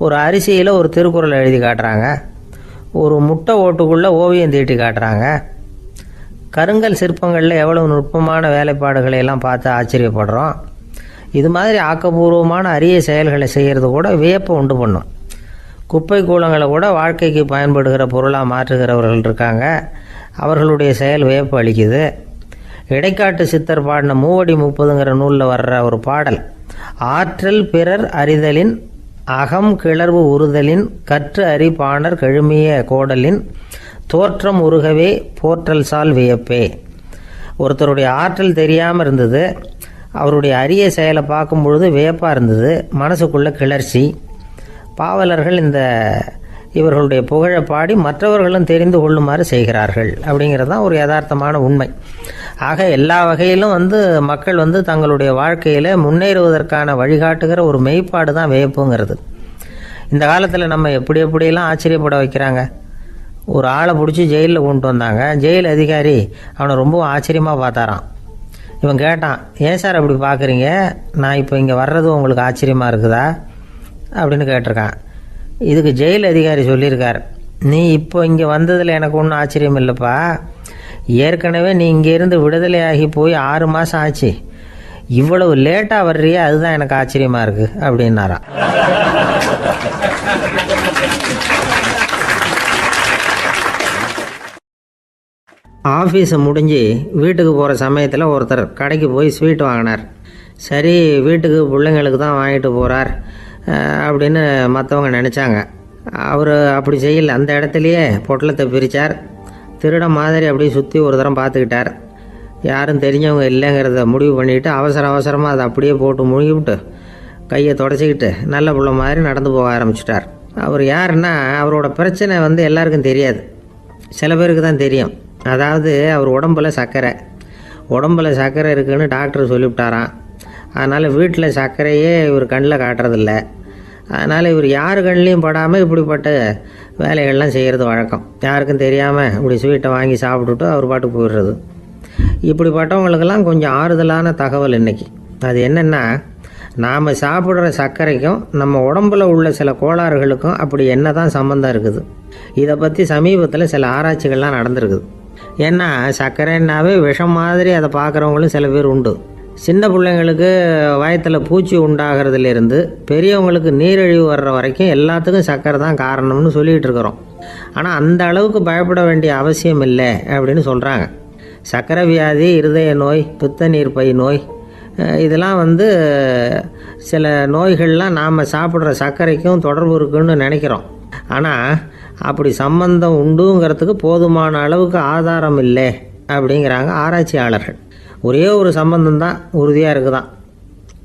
Speaker 1: ஒரு அரிசியில் ஒரு திருக்குறள் எழுதி காட்டுறாங்க, ஒரு முட்டை ஓட்டுக்குள்ளே ஓவியம் தீட்டி காட்டுறாங்க. கருங்கல் சிற்பங்களில் எவ்வளவு நுட்பமான வேலைப்பாடுகளை எல்லாம் பார்த்து ஆச்சரியப்படுறோம். இது மாதிரி ஆக்கப்பூர்வமான அரிய செயல்களை செய்கிறது கூட வியப்பை உண்டு பண்ணும். குப்பை கூலங்களை கூட வாழ்க்கைக்கு பயன்படுகிற பொருளாக மாற்றுகிறவர்கள் இருக்காங்க. அவர்களுடைய செயல் வியப்பு அளிக்குது. இடைக்காட்டு சித்தர் பாடின 30 நூலில் வர்ற ஒரு பாடல், ஆற்றல் பிறர் அறிதலின் அகம் கிளர்வு உறுதலின் கற்று அறி பாணர் கெழுமிய கோடலின் தோற்றம் உருகவே போற்றல் சால் வியப்பே. ஒருத்தருடைய ஆற்றல் தெரியாமல் இருந்தது, அவருடைய அரிய செயலை பார்க்கும் பொழுது வியப்பாக இருந்தது, மனசுக்குள்ள கிளர்ச்சி. பாவலர்கள் இவர்களுடைய புகழை பாடி மற்றவர்களும் தெரிந்து கொள்ளுமாறு செய்கிறார்கள் அப்படிங்கிறது தான் ஒரு யதார்த்தமான உண்மை. ஆக எல்லா வகையிலும் மக்கள் தங்களுடைய வாழ்க்கையில் முன்னேறுவதற்கான வழிகாட்டுகிற ஒரு மெய்ப்பாடு தான் வியப்புங்கிறது. இந்த காலத்தில் நம்ம எப்படியெல்லாம் ஆச்சரியப்பட வைக்கிறாங்க. ஒரு ஆளை பிடிச்சி ஜெயிலில் கொண்டு வந்தாங்க. ஜெயில் அதிகாரி அவனை ரொம்ப ஆச்சரியமாக பார்த்தாரான். இவன் கேட்டான், ஏன் சார் அப்படி பார்க்குறீங்க? நான் இப்போ இங்கே வர்றது உங்களுக்கு ஆச்சரியமாக இருக்குதா அப்படின்னு கேட்டிருக்கான். இதுக்கு ஜெயில் அதிகாரி சொல்லியிருக்கார், நீ இப்போ இங்கே வந்ததில் எனக்கு ஒன்றும் ஆச்சரியம் இல்லைப்பா. ஏற்கனவே நீ இங்கேருந்து விடுதலையாகி போய் 6 மாதம் ஆச்சு. இவ்வளவு லேட்டாக வர்றியே, அதுதான் எனக்கு ஆச்சரியமாக இருக்குது அப்படின்னாராம். ஆஃபீஸை முடிஞ்சு வீட்டுக்கு போகிற சமயத்தில் ஒருத்தர் கடைக்கு போய் ஸ்வீட் வாங்கினார். சரி, வீட்டுக்கு பிள்ளைங்களுக்கு தான் வாங்கிட்டு போகிறார் அப்படின்னு மற்றவங்க நினச்சாங்க. அவர் அப்படி செய்யலை. அந்த இடத்துலையே பொட்டலத்தை பிரித்தார். திருட மாதிரி அப்படியே சுற்றி ஒரு தரம் பார்த்துக்கிட்டார். யாரும் தெரிஞ்சவங்க இல்லைங்கிறத முடிவு பண்ணிவிட்டு அவசரமாக அதை அப்படியே போட்டு முழுகிவிட்டு கையை தொடச்சிக்கிட்டு நல்ல பிள்ளை மாதிரி நடந்து போக ஆரம்பிச்சிட்டார். அவர் யாருன்னா, அவரோட பிரச்சனை எல்லாருக்கும் தெரியாது, சில பேருக்கு தான் தெரியும். அதாவது அவர் உடம்பில் சர்க்கரை இருக்குதுன்னு டாக்டர் சொல்லிவிட்டாராம். அதனால் வீட்டில் சர்க்கரையே இவர் கண்ணில் காட்டுறதில்ல. அதனால் இவர் யார் கண்ணிலையும் படாமல் இப்படிப்பட்ட வேலைகள்லாம் செய்கிறது வழக்கம். யாருக்கும் தெரியாமல் இப்படி ஸ்வீட்டை வாங்கி சாப்பிட்டுட்டு அவர் பாட்டு போயிடுறது. இப்படிப்பட்டவங்களுக்கெல்லாம் கொஞ்சம் ஆறுதலான தகவல் இன்றைக்கி. அது என்னென்னா, நாம் சாப்பிட்ற சர்க்கரைக்கும் நம்ம உடம்பில் உள்ள சில கோளாறுகளுக்கும் அப்படி என்ன தான் சம்மந்தம் இருக்குது. இதை பற்றி சமீபத்தில் சில ஆராய்ச்சிகள்லாம் நடந்திருக்குது. ஏன்னா சர்க்கரைன்னாவே விஷம் மாதிரி அதை பார்க்குறவங்களும் சில பேர் உண்டு. சின்ன பிள்ளைங்களுக்கு வயத்தில் பூச்சி உண்டாகிறதுலேருந்து பெரியவங்களுக்கு நீரிழிவு வர்ற வரைக்கும் எல்லாத்துக்கும் சர்க்கரை தான் காரணம்னு சொல்லிகிட்டு இருக்கிறோம். ஆனால் அந்த அளவுக்கு பயப்பட வேண்டிய அவசியம் இல்லை அப்படின்னு சொல்கிறாங்க. சர்க்கரை வியாதி, இருதய நோய், பித்த நீர்ப்பை நோய், இதெல்லாம் சில நோய்கள்லாம் நாம் சாப்பிட்ற சர்க்கரைக்கும் தொடர்பு இருக்குன்னு நினைக்கிறோம். ஆனால் அப்படி சம்பந்தம் உண்டுங்கிறதுக்கு போதுமான அளவுக்கு ஆதாரம் இல்லை அப்படிங்கிறாங்க ஆராய்ச்சியாளர்கள். ஒரே ஒரு சம்பந்தம் தான் உறுதியாக இருக்குதான்.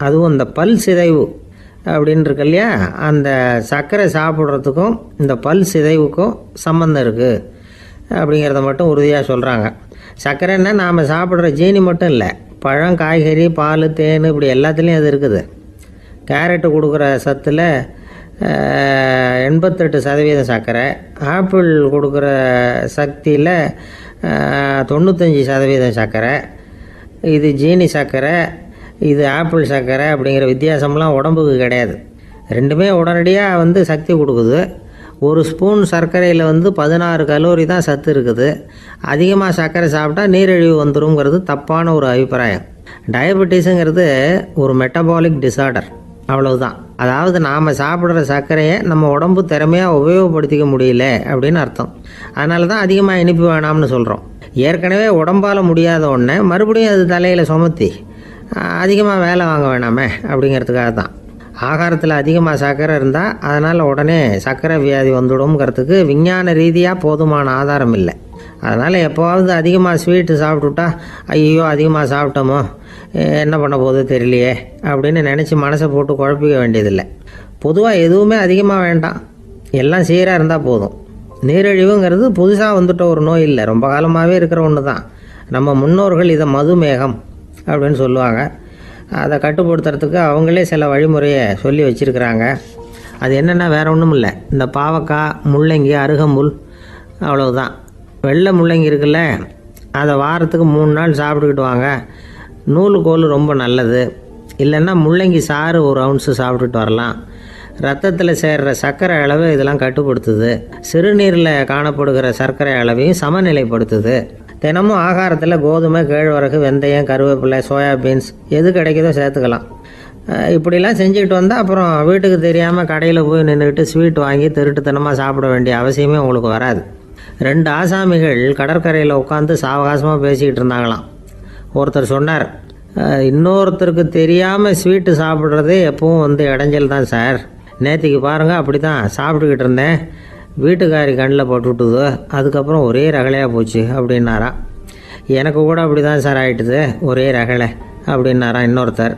Speaker 1: அதுவும் இந்த பல் சிதைவு அப்படின்னு இருக்கு இல்லையா, அந்த சர்க்கரை சாப்பிட்றதுக்கும் இந்த பல் சிதைவுக்கும் சம்மந்தம் இருக்குது அப்படிங்கிறத மட்டும் உறுதியாக சொல்கிறாங்க. சர்க்கரைன்னா நாம் சாப்பிட்ற ஜீனி மட்டும் இல்லை, பழம், காய்கறி, பால், தேன் இப்படி எல்லாத்துலேயும் அது இருக்குது. கேரட்டு கொடுக்குற சத்தில் 88% சர்க்கரை, ஆப்பிள் கொடுக்குற சக்தியில் 95% சர்க்கரை. இது ஜீனி சர்க்கரை, இது ஆப்பிள் சர்க்கரை அப்படிங்கிற வித்தியாசம்லாம் உடம்புக்கு கிடையாது. ரெண்டுமே உடனடியாக சக்தி கொடுக்குது. ஒரு ஸ்பூன் சர்க்கரையில் 16 கலோரி தான் சத்து இருக்குது. அதிகமாக சர்க்கரை சாப்பிட்டா நீரிழிவு வந்துருங்கிறது தப்பான ஒரு அபிப்பிராயம். டயபெட்டிஸுங்கிறது ஒரு மெட்டபாலிக் டிசார்டர், அவ்வளவுதான். அதாவது நாம் சாப்பிட்ற சர்க்கரையை நம்ம உடம்பு திறமையாக உபயோகப்படுத்திக்க முடியல அப்படின்னு அர்த்தம். அதனால தான் அதிகமாக இனிப்பு வேணாம்னு சொல்கிறோம். ஏற்கனவே உடம்பால் முடியாத ஒன்றை மறுபடியும் அது தலையில் சுமத்தி அதிகமாக வேலை வாங்க வேணாமே அப்படிங்கிறதுக்காக தான். ஆகாரத்தில் அதிகமாக சர்க்கரை இருந்தால் அதனால் உடனே சர்க்கரை வியாதி வந்துடும்ங்கிறதுக்கு விஞ்ஞான ரீதியாக போதுமான ஆதாரம் இல்லை. அதனால் எப்போவாவது அதிகமாக ஸ்வீட்டு சாப்பிட்டுட்டா ஐயோ அதிகமாக சாப்பிட்டோமோ என்ன பண்ண போகுது தெரியலையே அப்படின்னு நினச்சி மனசை போட்டு குழப்பிக்க வேண்டியதில்லை. பொதுவாக எதுவுமே அதிகமாக வேண்டாம், எல்லாம் சீராக இருந்தால் போதும். நீரிழிவுங்கிறது புதுசாக வந்துட்ட ஒரு நோய் இல்லை, ரொம்ப காலமாகவே இருக்கிற ஒன்று தான். நம்ம முன்னோர்கள் இதை மதுமேகம் அப்படின்னு சொல்லுவாங்க. அதை கட்டுப்படுத்துறதுக்கு அவங்களே சில வழிமுறையை சொல்லி வச்சுருக்கிறாங்க. அது என்னென்னா வேறு ஒன்றும் இல்லை, இந்த பாவக்காய், முள்ளங்கி, அருகம்புல், அவ்வளவுதான். வெள்ளை முள்ளங்கி இருக்குல்ல, அதை வாரத்துக்கு 3 நாள் சாப்பிட்டுக்கிட்டு வாங்க. நூலுக்கோல் ரொம்ப நல்லது. இல்லைன்னா முள்ளங்கி சாறு 1 ounce சாப்பிட்டுட்டு வரலாம். ரத்தத்தில் சேர்கிற சர்க்கரை அளவு இதெல்லாம் கட்டுப்படுத்துது. சிறுநீரில் காணப்படுகிற சர்க்கரை அளவையும் சமநிலைப்படுத்துது. தினமும் ஆகாரத்தில் கோதுமை, கேழ்வரகு, வெந்தயம், கருவேப்பிலை, சோயாபீன்ஸ் எது கிடைக்குதோ சேர்த்துக்கலாம். இப்படிலாம் செஞ்சுக்கிட்டு வந்தால் அப்புறம் வீட்டுக்கு தெரியாமல் கடையில் போய் நின்றுக்கிட்டு ஸ்வீட் வாங்கி திருட்டுத்தனமாக சாப்பிட வேண்டிய அவசியமே உங்களுக்கு வராது. 2 ஆசாமிகள் கடற்கரையில் உட்காந்து சாவகாசமாக பேசிக்கிட்டு இருந்தாங்களாம். ஒருத்தர் சொன்னார், இன்னொருத்தருக்கு தெரியாமல் ஸ்வீட்டு சாப்பிட்றதே எப்பவும் இடைஞ்சல் தான் சார். நேற்றுக்கு பாருங்கள் அப்படி தான் சாப்பிட்டுக்கிட்டு இருந்தேன், வீட்டுக்காரி கண்ணில் போட்டுவிட்டுது, அதுக்கப்புறம் ஒரே ரகலையாக போச்சு அப்படின்னாரா. எனக்கு கூட அப்படி தான் சார் ஆகிட்டுது, ஒரே ரகலை அப்படின்னாரா இன்னொருத்தர்.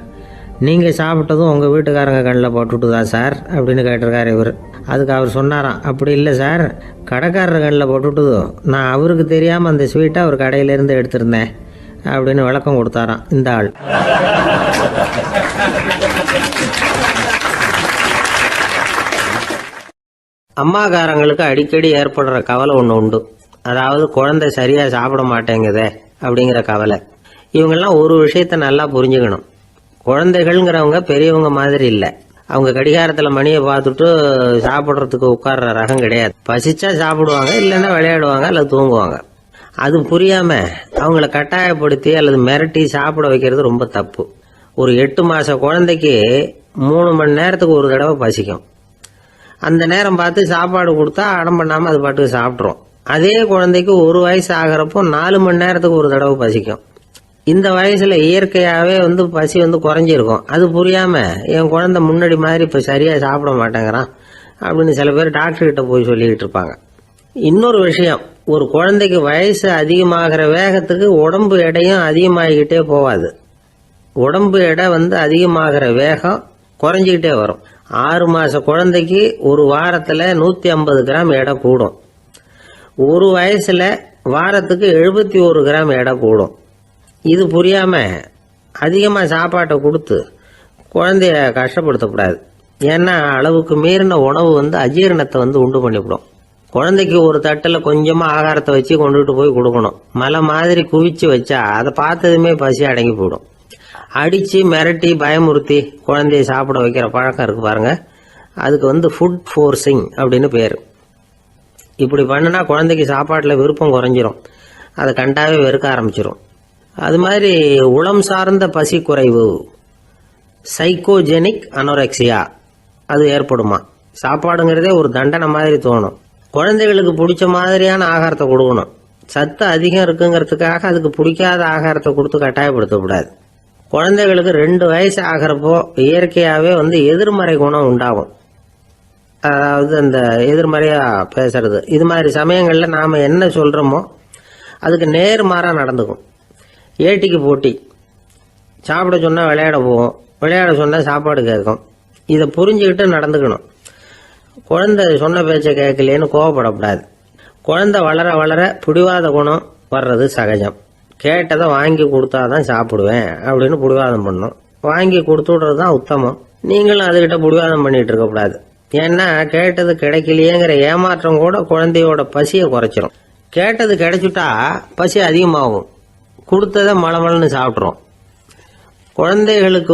Speaker 1: நீங்கள் சாப்பிட்டதும் உங்கள் வீட்டுக்காரங்க கண்ணில் போட்டுவிட்டுதா சார் அப்படின்னு கேட்டிருக்காரு இவர். அதுக்கு அவர் சொன்னாராம், அப்படி இல்லை சார், கடைக்காரர் கண்ணில் போட்டுவிட்டுதோ, நான் அவருக்கு தெரியாமல் அந்த ஸ்வீட்டை அவர் கடையிலேருந்து எடுத்திருந்தேன் அப்படின்னு விளக்கம் கொடுத்தாராம் இந்த ஆள். அம்மாக்காரங்களுக்கு அடிக்கடி ஏற்படுற கவலை ஒன்று உண்டு. அதாவது குழந்தை சரியாக சாப்பிட மாட்டேங்குதே அப்படிங்கிற கவலை. இவங்கெல்லாம் ஒரு விஷயத்த நல்லா புரிஞ்சுக்கணும். குழந்தைகள்ங்கிறவங்க பெரியவங்க மாதிரி இல்லை. அவங்க கடிகாரத்தில் மணியை பார்த்துட்டு சாப்பிட்றதுக்கு உட்கார்ற ரகம் கிடையாது. பசிச்சா சாப்பிடுவாங்க, இல்லைன்னா விளையாடுவாங்க அல்லது தூங்குவாங்க. அது புரியாமல் அவங்கள கட்டாயப்படுத்தி அல்லது மிரட்டி சாப்பிட வைக்கிறது ரொம்ப தப்பு. ஒரு 8 மாத குழந்தைக்கு 3 மணி நேரத்துக்கு ஒரு தடவை பசிக்கும். அந்த நேரம் பார்த்து சாப்பாடு கொடுத்தா அடம் பண்ணாமல் அது பாட்டுக்கு சாப்பிட்றோம். அதே குழந்தைக்கு 1 வயசு ஆகிறப்போ 4 மணி நேரத்துக்கு ஒரு தடவை பசிக்கும். இந்த வயசில் இயற்கையாகவே பசி குறைஞ்சிருக்கும். அது புரியாமல் என் குழந்தை முன்னாடி மாதிரி இப்போ சரியாக சாப்பிட மாட்டேங்கிறான் அப்படின்னு சில பேர் டாக்டர்கிட்ட போய் சொல்லிக்கிட்டு இருப்பாங்க. இன்னொரு விஷயம், ஒரு குழந்தைக்கு வயசு அதிகமாகிற வேகத்துக்கு உடம்பு எடையும் அதிகமாகிக்கிட்டே போகாது. உடம்பு எடை அதிகமாகிற வேகம் குறைஞ்சிக்கிட்டே வரும். 6 மாத குழந்தைக்கு ஒரு வாரத்தில் 150 கிராம் எடை கூடும். ஒரு வயசில் வாரத்துக்கு 71 கிராம் எடை கூடும். இது புரியாமல் அதிகமாக சாப்பாட்டை கொடுத்து குழந்தைய கஷ்டப்படுத்தக்கூடாது. ஏன்னா அளவுக்கு மீறின உணவு அஜீரணத்தை உண்டு பண்ணிவிடும். குழந்தைக்கு ஒரு தட்டில் கொஞ்சமாக ஆகாரத்தை வச்சு கொண்டுகிட்டு போய் கொடுக்கணும். மலை மாதிரி குவிச்சு வச்சா அதை பார்த்ததுமே பசி அடங்கி போயிடும். அடித்து மிரட்டி பயமுறுத்தி குழந்தைய சாப்பிட வைக்கிற பழக்கம் இருக்குது பாருங்க, அதுக்கு ஃபுட் ஃபோர்ஸிங் அப்படின்னு பேர். இப்படி பண்ணினா குழந்தைக்கு சாப்பாட்டில் விருப்பம் குறைஞ்சிரும், அதை கண்டாவே வெறுக்க ஆரம்பிச்சிடும். அது மாதிரி உளம் சார்ந்த பசி குறைவு, சைக்கோஜெனிக் அனோரெக்சியா, அது ஏற்படுமா. சாப்பாடுங்கிறதே ஒரு தண்டனை மாதிரி தோணும். குழந்தைகளுக்கு பிடிச்ச மாதிரியான ஆகாரத்தை கொடுக்கணும். சத்து அதிகம் இருக்குங்கிறதுக்காக அதுக்கு பிடிக்காத ஆகாரத்தை கொடுத்து கட்டாயப்படுத்தக்கூடாது. குழந்தைகளுக்கு 2 வயசு ஆகிறப்போ இயற்கையாகவே எதிர்மறை குணம் உண்டாகும். அதாவது அந்த எதிர்மறையாக பேசுறது. இது மாதிரி சமயங்களில் நாம் என்ன சொல்கிறோமோ அதுக்கு நேர்மாறாக நடந்துக்கும். ஏட்டிக்கு போட்டி, சாப்பிட சொன்னால் விளையாட போவோம், விளையாட சொன்னால் சாப்பாடு கேட்கும். இதை புரிஞ்சுக்கிட்டு நடந்துக்கணும். குழந்தை சொன்ன பேச்சை கேட்கலேன்னு கோவப்படக்கூடாது. குழந்தை வளர வளர பிடிவாத குணம் வர்றது சகஜம். கேட்டதை வாங்கி கொடுத்தாதான் சாப்பிடுவேன் அப்படின்னு பிடிவாதம் பண்ணும். வாங்கி கொடுத்து விடுறது தான் உத்தமம். நீங்களும் அதுகிட்ட பிடிவாதம் பண்ணிட்டு இருக்கக்கூடாது. ஏன்னா கேட்டது கிடைக்கலையேங்கிற ஏமாற்றம் கூட குழந்தையோட பசியை குறைச்சிரும். கேட்டது கிடைச்சிட்டா பசி அதிகமாகும். கொடுத்ததை மளமளன்னு சாப்பிட்றோம். குழந்தைகளுக்கு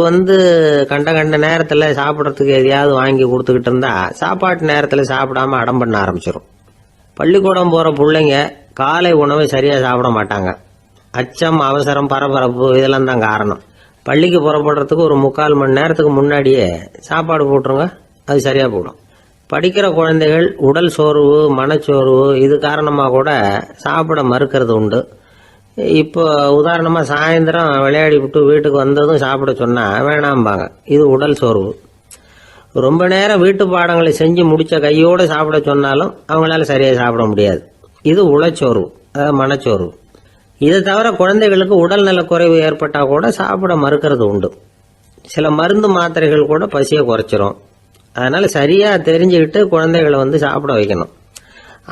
Speaker 1: கண்ட கண்ட நேரத்தில் சாப்பிட்றதுக்கு எதையாவது வாங்கி கொடுத்துக்கிட்டு இருந்தா சாப்பாட்டு நேரத்தில் சாப்பிடாம அடம் பண்ண ஆரம்பிச்சிடும். பள்ளிக்கூடம் போகிற பிள்ளைங்க காலை உணவை சரியாக சாப்பிட மாட்டாங்க. அச்சம், அவசரம், பரபரப்பு இதெல்லாம் தான் காரணம். பள்ளிக்கு புறப்படுறதுக்கு ஒரு 3/4 மணி நேரத்துக்கு முன்னாடியே சாப்பாடு போட்டுருங்க, அது சரியாக போடும். படிக்கிற குழந்தைகள் உடல் சோர்வு, மனச்சோர்வு இது காரணமாக கூட சாப்பிட மறுக்கிறது உண்டு. இப்போ உதாரணமாக சாயந்தரம் விளையாடி விட்டு வீட்டுக்கு வந்ததும் சாப்பிட சொன்னால் வேணாம்பாங்க. இது உடல் சோர்வு. ரொம்ப நேரம் வீட்டு பாடங்களை செஞ்சு முடித்த கையோடு சாப்பிட சொன்னாலும் அவங்களால சரியாக சாப்பிட முடியாது. இது உளச்சோர்வு, அதாவது மனச்சோர்வு. இதை தவிர குழந்தைகளுக்கு உடல் நலக்குறைவு ஏற்பட்டால் கூட சாப்பிட மறுக்கிறது உண்டு. சில மருந்து மாத்திரைகள் கூட பசியை குறைச்சிரும். அதனால் சரியாக தெரிஞ்சுக்கிட்டு குழந்தைகளை சாப்பிட வைக்கணும்.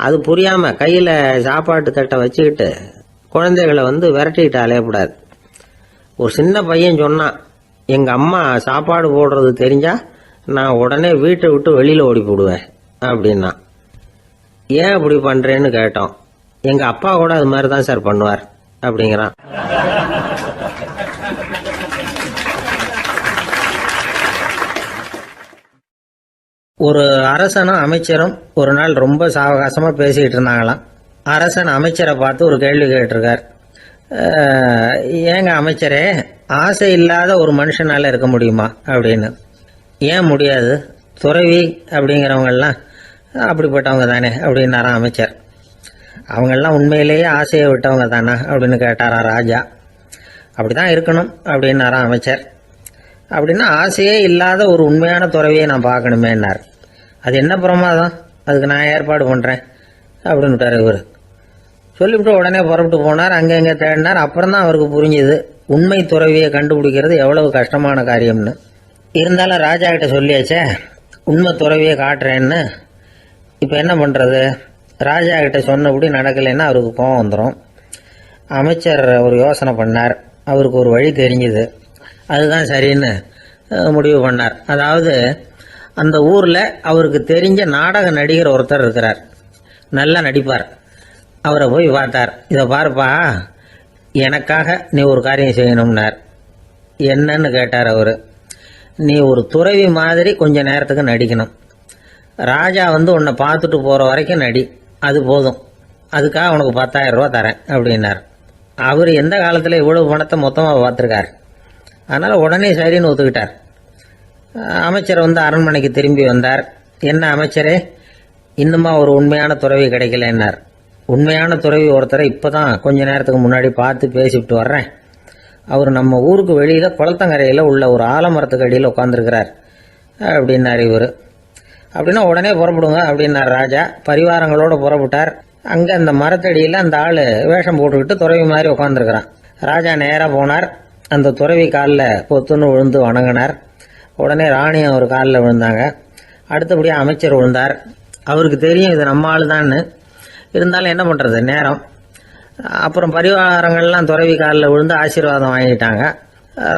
Speaker 1: அது புரியாமல் கையில் சாப்பாட்டு தட்டை வச்சுக்கிட்டு குழந்தைகளை விரட்டிக்கிட்டு அலையக்கூடாது. ஒரு சின்ன பையன் சொன்னான், எங்கள் அம்மா சாப்பாடு போடுறது தெரிஞ்சா நான் உடனே வீட்டை விட்டு வெளியில் ஓடி போடுவேன் அப்படின்னா. ஏன் அப்படி பண்ணுறேன்னு கேட்டோம். எங்கள் அப்பா கூட அது மாதிரி தான் சார் பண்ணுவார் அப்படிங்கிறான். ஒரு அரசனும் அமைச்சரும் ஒரு நாள் ரொம்ப சாவகாசமாக பேசிக்கிட்டு இருந்தாங்களாம். அரசன் அமைச்சரை பார்த்து ஒரு கேள்வி கேட்டிருக்கார். ஏங்க அமைச்சரே, ஆசை இல்லாத ஒரு மனுஷனால இருக்க முடியுமா அப்படின்னு. ஏன் முடியாது, துறவி அப்படிங்கிறவங்கெல்லாம் அப்படிப்பட்டவங்க தானே அப்படின்னாராம் அமைச்சர். அவங்கெல்லாம் உண்மையிலேயே ஆசையை விட்டவங்க தானா அப்படின்னு கேட்டாராம் ராஜா. அப்படிதான் இருக்கணும் அப்படின்னாராம் அமைச்சர். அப்படின்னா ஆசையே இல்லாத ஒரு உண்மையான துறவியை நான் பார்க்கணுமேன்னார். அது என்ன பிரமாதம், அதுக்கு நான் ஏற்பாடு பண்ணுறேன் அப்படின்னுட்டார் இவர். சொல்லிவிட்டு உடனே புறப்பட்டு போனார். அங்கே எங்கே தேடினார். அப்புறம் தான் அவருக்கு புரிஞ்சுது உண்மை துறவியை கண்டுபிடிக்கிறது எவ்வளவு கஷ்டமான காரியம்னு. இருந்தாலும் ராஜா கிட்ட சொல்லியாச்சே, உண்மை துறவியை காட்டுறேன்னு. இப்போ என்ன பண்ணுறது? ராஜா கிட்ட சொன்னபடி நடக்கலைன்னா அவருக்கு கோபம் வந்துடும். அமைச்சர் ஒரு யோசனை பண்ணார். அவருக்கு ஒரு வழி தெரிஞ்சுது. அதுதான் சரின்னு முடிவு பண்ணார். அதாவது அந்த ஊரில் அவருக்கு தெரிஞ்ச நாடக நடிகர் ஒருத்தர் இருக்கிறார், நல்லா நடிப்பார். அவரை போய் பார்த்தார். இதை பாருப்பா, எனக்காக நீ ஒரு காரியம் செய்யணும்னார். என்னன்னு கேட்டார் அவர். நீ ஒரு துறவி மாதிரி கொஞ்ச நேரத்துக்கு நடிக்கணும். ராஜா உன்னை பார்த்துட்டு போகிற வரைக்கும் நடி, அது போதும். அதுக்காக உனக்கு 10,000 ரூபா தரேன் அப்படின்னார். அவர் எந்த காலத்தில் இவ்வளவு பணத்தை மொத்தமாக பார்த்துருக்கார். அதனால் உடனே சரின்னு ஒத்துக்கிட்டார். அமைச்சர் அரண்மனைக்கு திரும்பி வந்தார். என்ன அமைச்சரே, இன்னுமா ஒரு உண்மையான துறவி கிடைக்கலன்னார். உண்மையான துறவி ஒருத்தரை இப்போ தான் கொஞ்ச நேரத்துக்கு முன்னாடி பார்த்து பேசிவிட்டு வர்றேன். அவர் நம்ம ஊருக்கு வெளியில் குளத்தங்கரையில் உள்ள ஒரு ஆலமரத்துக்கு அடியில் உட்காந்துருக்கிறார் அப்படின்னார் இவர். அப்படின்னா உடனே புறப்படுங்க அப்படின்னார் ராஜா. பரிவாரங்களோடு புறப்பட்டார். அங்கே அந்த மரத்தடியில் அந்த ஆள் வேஷம் போட்டுக்கிட்டு துறவி மாதிரி உட்காந்துருக்கிறான். ராஜா நேராக போனார். அந்த துறவி காலில் பொத்துன்னு விழுந்து வணங்கினார். உடனே ராணியும் அவர் காலில் விழுந்தாங்க. அடுத்தபடியாக அமைச்சர் விழுந்தார். அவருக்கு தெரியும் இது நம்ம ஆள் தான்னு. இருந்தாலும் என்ன பண்ணுறது, நேரம். அப்புறம் பரிவாரங்கள்லாம் துறவி காலில் விழுந்து ஆசீர்வாதம் வாங்கிட்டாங்க.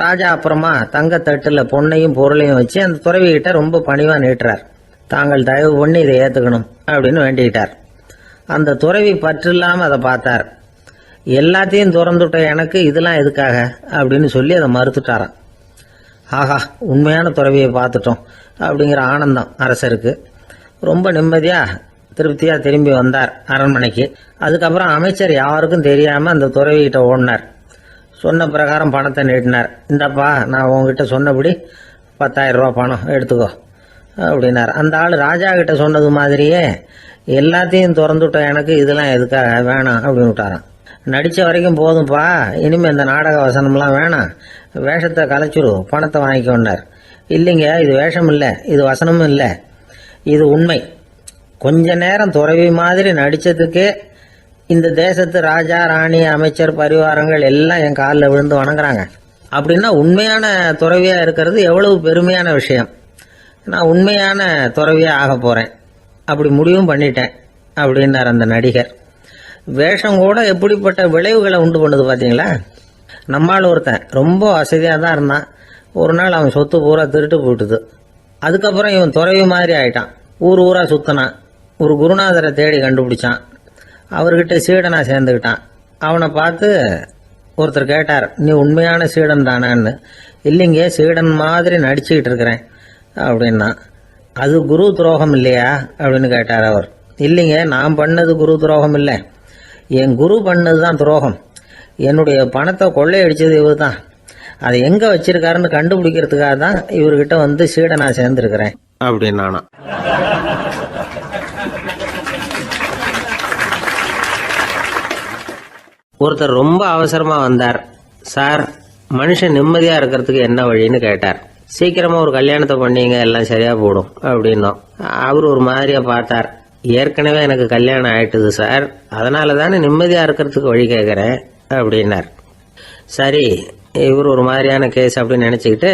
Speaker 1: ராஜா அப்புறமா தங்கத்தட்டில் பொண்ணையும் பொருளையும் வச்சு அந்த துறவிகிட்ட ரொம்ப பணிவாக நீட்டுறார். தாங்கள் தயவு பண்ணி இதை ஏற்றுக்கணும் அப்படின்னு வேண்டிக்கிட்டார். அந்த துறவி பற்று இல்லாமல் அதை பார்த்தார். எல்லாத்தையும் திறந்துட்ட எனக்கு இதெல்லாம் எதுக்காக அப்படின்னு சொல்லி அதை மறுத்துட்டாராம். ஆஹா, உண்மையான துறவியை பார்த்துட்டோம் அப்படிங்கிற ஆனந்தம் அரசருக்கு. ரொம்ப நிம்மதியாக திருப்தியாக திரும்பி வந்தார் அரண்மனைக்கு. அதுக்கப்புறம் அமைச்சர் யாருக்கும் தெரியாமல் அந்த துறவிகிட்ட ஓடினார். சொன்ன பிரகாரம் பணத்தை நீட்டினார். இந்தப்பா, நான் உங்ககிட்ட சொன்னபடி 10,000 ரூபா பணம் எடுத்துக்கோ அப்படின்னார். அந்த ஆள் ராஜா கிட்ட சொன்னது மாதிரியே எல்லாத்தையும் திறந்துவிட்ட எனக்கு இதெல்லாம் எதுக்காக, வேணாம் அப்படின்னு விட்டாரான். நடித்த வரைக்கும் போதும்ப்பா, இனிமேல் இந்த நாடக வசனம்லாம் வேணாம், வேஷத்தை கலைச்சிரு, பணத்தை வாங்கிக்கொண்டார். இல்லைங்க, இது வேஷம் இல்லை, இது வசனமும் இல்லை, இது உண்மை. கொஞ்ச நேரம் துறவி மாதிரி நடித்ததுக்கே இந்த தேசத்து ராஜா, ராணி, அமைச்சர், பரிவாரங்கள் எல்லாம் என் காலில் விழுந்து வணங்குறாங்க. அப்படின்னா உண்மையான துறவியா இருக்கிறது எவ்வளவு பெருமையான விஷயம். நான் உண்மையான துறவியா ஆக போறேன், அப்படி முடிவும் பண்ணிட்டேன் அப்படின்னார் அந்த நடிகர். வேஷம் கூட எப்படிப்பட்ட விளைவுகளை உண்டு பண்ணுது பார்த்தீங்களா. நம்மால் ஒருத்தன் ரொம்ப வசதியாக தான் இருந்தான். ஒரு நாள் அவன் சொத்து பூரா திருட்டு போட்டுது. அதுக்கப்புறம் இவன் துறவி மாதிரி ஆயிட்டான். ஊர் ஊரா சுத்தினான். ஒரு குருநாதரை தேடி கண்டுபிடிச்சான். அவர்கிட்ட சீடனா சேர்ந்துக்கிட்டான். அவனை பார்த்து ஒருத்தர் கேட்டார், நீ உண்மையான சீடன் தானான்னு. இல்லைங்க, சீடன் மாதிரி நடிச்சுக்கிட்டு இருக்கிறேன் அப்படின்னா. அது குரு துரோகம் இல்லையா அப்படின்னு கேட்டார் அவர். இல்லைங்க, நான் பண்ணது குரு துரோகம் இல்லை, என் குரு பண்ணது தான் துரோகம். என்னுடைய பணத்தை கொள்ளையடிச்சது இவர் தான். அதை எங்க வச்சிருக்காருன்னு கண்டுபிடிக்கிறதுக்காக தான் இவர்கிட்ட வந்து சீடனா சேர்ந்துருக்கிறேன்
Speaker 2: அப்படின்னானா.
Speaker 1: ஒருத்தர் ரொம்ப அவசரமா வந்தார். சார், மனுஷன் நிம்மதியா இருக்கிறதுக்கு என்ன வழின்னு கேட்டார். சீக்கிரமா ஒரு கல்யாணத்தை பண்ணீங்க, எல்லாம் சரியா போடும் அப்படின்னோம். அவர் ஒரு மாதிரியா பார்த்தார். ஏற்கனவே எனக்கு கல்யாணம் ஆயிட்டுது சார், அதனால தானே நிம்மதியா இருக்கிறதுக்கு வழி கேட்கறேன் அப்படின்னார். சரி, இவர் ஒரு மாதிரியான கேஸ் அப்படின்னு நினைச்சுக்கிட்டு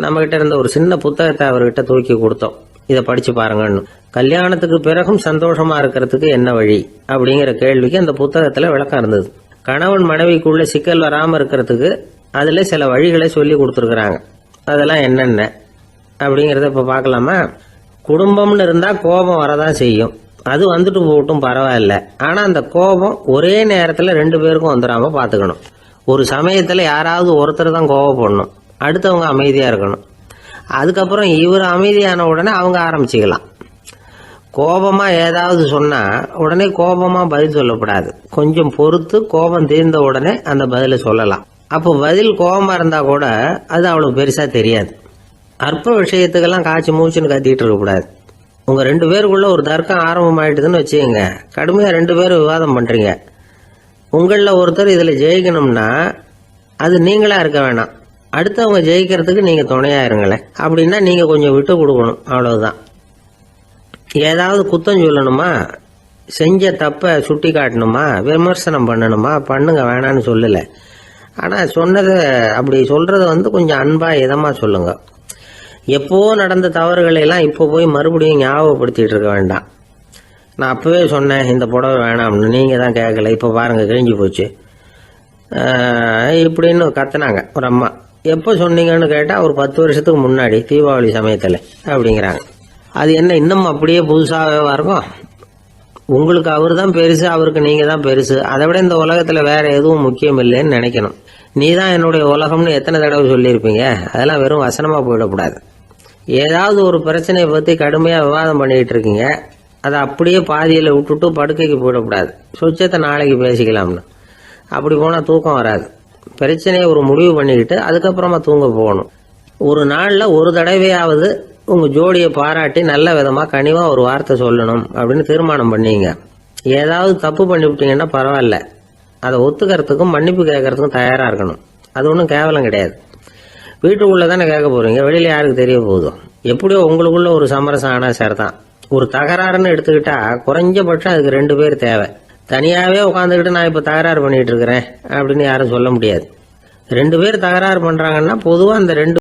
Speaker 1: நம்மகிட்ட இருந்த ஒரு சின்ன புத்தகத்தை அவர்கிட்ட தூக்கி கொடுத்தோம். இதை படிச்சு பாருங்கன்னு. கல்யாணத்துக்கு பிறகும் சந்தோஷமா இருக்கிறதுக்கு என்ன வழி அப்படிங்கிற கேள்விக்கு அந்த புத்தகத்துல விளக்கம் இருந்தது. கணவன் மனைவிக்குள்ள சிக்கல் வராம இருக்கிறதுக்கு அதுல சில வழிகளை சொல்லி கொடுத்துருக்குறாங்க. அதெல்லாம் என்னென்ன அப்படிங்கறத இப்ப பார்க்கலாமா. குடும்பம்னு இருந்தா கோபம் வரதான் செய்யும். அது வந்துட்டு போகட்டும், பரவாயில்ல. ஆனா அந்த கோபம் ஒரே நேரத்துல ரெண்டு பேருக்கும் வந்துடாம பாத்துக்கணும். ஒரு சமயத்துல யாராவது ஒருத்தர் தான் கோபப்படணும், அடுத்தவங்க அமைதியா இருக்கணும். அதுக்கப்புறம் இவர் அமைதியான உடனே அவங்க ஆரம்பிச்சுக்கலாம். கோபமா ஏதாவது சொன்னா உடனே கோபமா பதில் சொல்லக்கூடாது. கொஞ்சம் பொறுத்து கோபம் தீர்ந்த உடனே அந்த பதில சொல்லலாம். அப்போ பதில் கோபமா இருந்தா கூட அது அவ்வளவு பெருசா தெரியாது. அற்ப விஷயத்துக்கெல்லாம் காய்ச்சி மூச்சுன்னு கத்திட்டு இருக்கக்கூடாது. உங்க ரெண்டு பேருக்குள்ள ஒரு தர்க்கம் ஆரம்பம் ஆயிட்டுதுன்னு வச்சுக்கோங்க. கடுமையா ரெண்டு பேரும் விவாதம் பண்றீங்க. உங்கள ஒருத்தர் இதுல ஜெயிக்கணும்னா அது நீங்களா இருக்க வேணாம், அடுத்தவங்க ஜெயிக்கிறதுக்கு நீங்க துணையா இருங்களேன். அப்படின்னா நீங்க கொஞ்சம் விட்டு கொடுக்கணும், அவ்வளவுதான். ஏதாவது குத்தம் சொல்லணுமா, செஞ்ச தப்ப சுட்டி காட்டணுமா, விமர்சனம் பண்ணணுமா, பண்ணுங்க, வேணான்னு சொல்லல. ஆனா சொன்னதை அப்படி சொல்றத கொஞ்சம் அன்பா இதமா சொல்லுங்க. எப்போ நடந்த தவறுகளை எல்லாம் இப்போ போய் மறுபடியும் ஞாபகப்படுத்திட்டு இருக்க வேண்டாம். நான் அப்பவே சொன்னேன் இந்த புடவை வேணாம்னு, நீங்க தான் கேட்கல, இப்ப பாருங்க கிழிஞ்சு போச்சு இப்படின்னு கத்துனாங்க ஒரு அம்மா. எப்போ சொன்னீங்கன்னு கேட்டா ஒரு 10 வருஷத்துக்கு முன்னாடி தீபாவளி சமயத்துல அப்படிங்கிறாங்க. அது என்ன இன்னும் அப்படியே புதுசாகவா இருக்கும்? உங்களுக்கு அவர் தான் பெருசு, அவருக்கு நீங்க தான் பெருசு. அதை விட இந்த உலகத்துல வேற எதுவும் முக்கியம் இல்லைன்னு நினைக்கணும். நீ தான் என்னுடைய உலகம்னு எத்தனை தடவை சொல்லியிருப்பீங்க. அதெல்லாம் வெறும் வசனமா போயிடக்கூடாது. ஏதாவது ஒரு பிரச்சனையை பத்தி கடுமையா விவாதம் பண்ணிட்டு இருக்கீங்க, அதை அப்படியே பாதியில விட்டுட்டு படுக்கைக்கு போயிடக்கூடாது. சொச்சத்தை நாளைக்கு பேசிக்கலாம்னு. அப்படி போனா தூக்கம் வராது. பிரச்சனையை ஒரு முடிவு பண்ணிக்கிட்டு அதுக்கப்புறமா தூங்க போகணும். ஒரு நாள்ல ஒரு தடவையாவது உங்க ஜோடியை பாராட்டி நல்ல விதமா கனிவா ஒரு வார்த்தை சொல்லணும் அப்படின்னு தீர்மானம் பண்ணீங்க. ஏதாவது தப்பு பண்ணிவிட்டீங்கன்னா பரவாயில்ல, அதை ஒத்துக்கிறதுக்கும் மன்னிப்பு கேட்கறதுக்கும் தயாரா இருக்கணும். அது ஒன்றும் கேவலம் கிடையாது. வீட்டுக்குள்ள தானே கேட்க போறீங்க, வெளியில யாருக்கு தெரிய போதும். எப்படியோ உங்களுக்குள்ள ஒரு சமரசம் ஆனா சரிதான். ஒரு தகராறுன்னு எடுத்துக்கிட்டா குறைஞ்சபட்சம் அதுக்கு 2 பேர் தேவை. தனியாவே உட்காந்துக்கிட்டு நான் இப்ப தகராறு பண்ணிட்டு இருக்கிறேன் அப்படின்னு யாரும் சொல்ல முடியாது. 2 பேர் தகராறு பண்றாங்கன்னா பொதுவா அந்த 2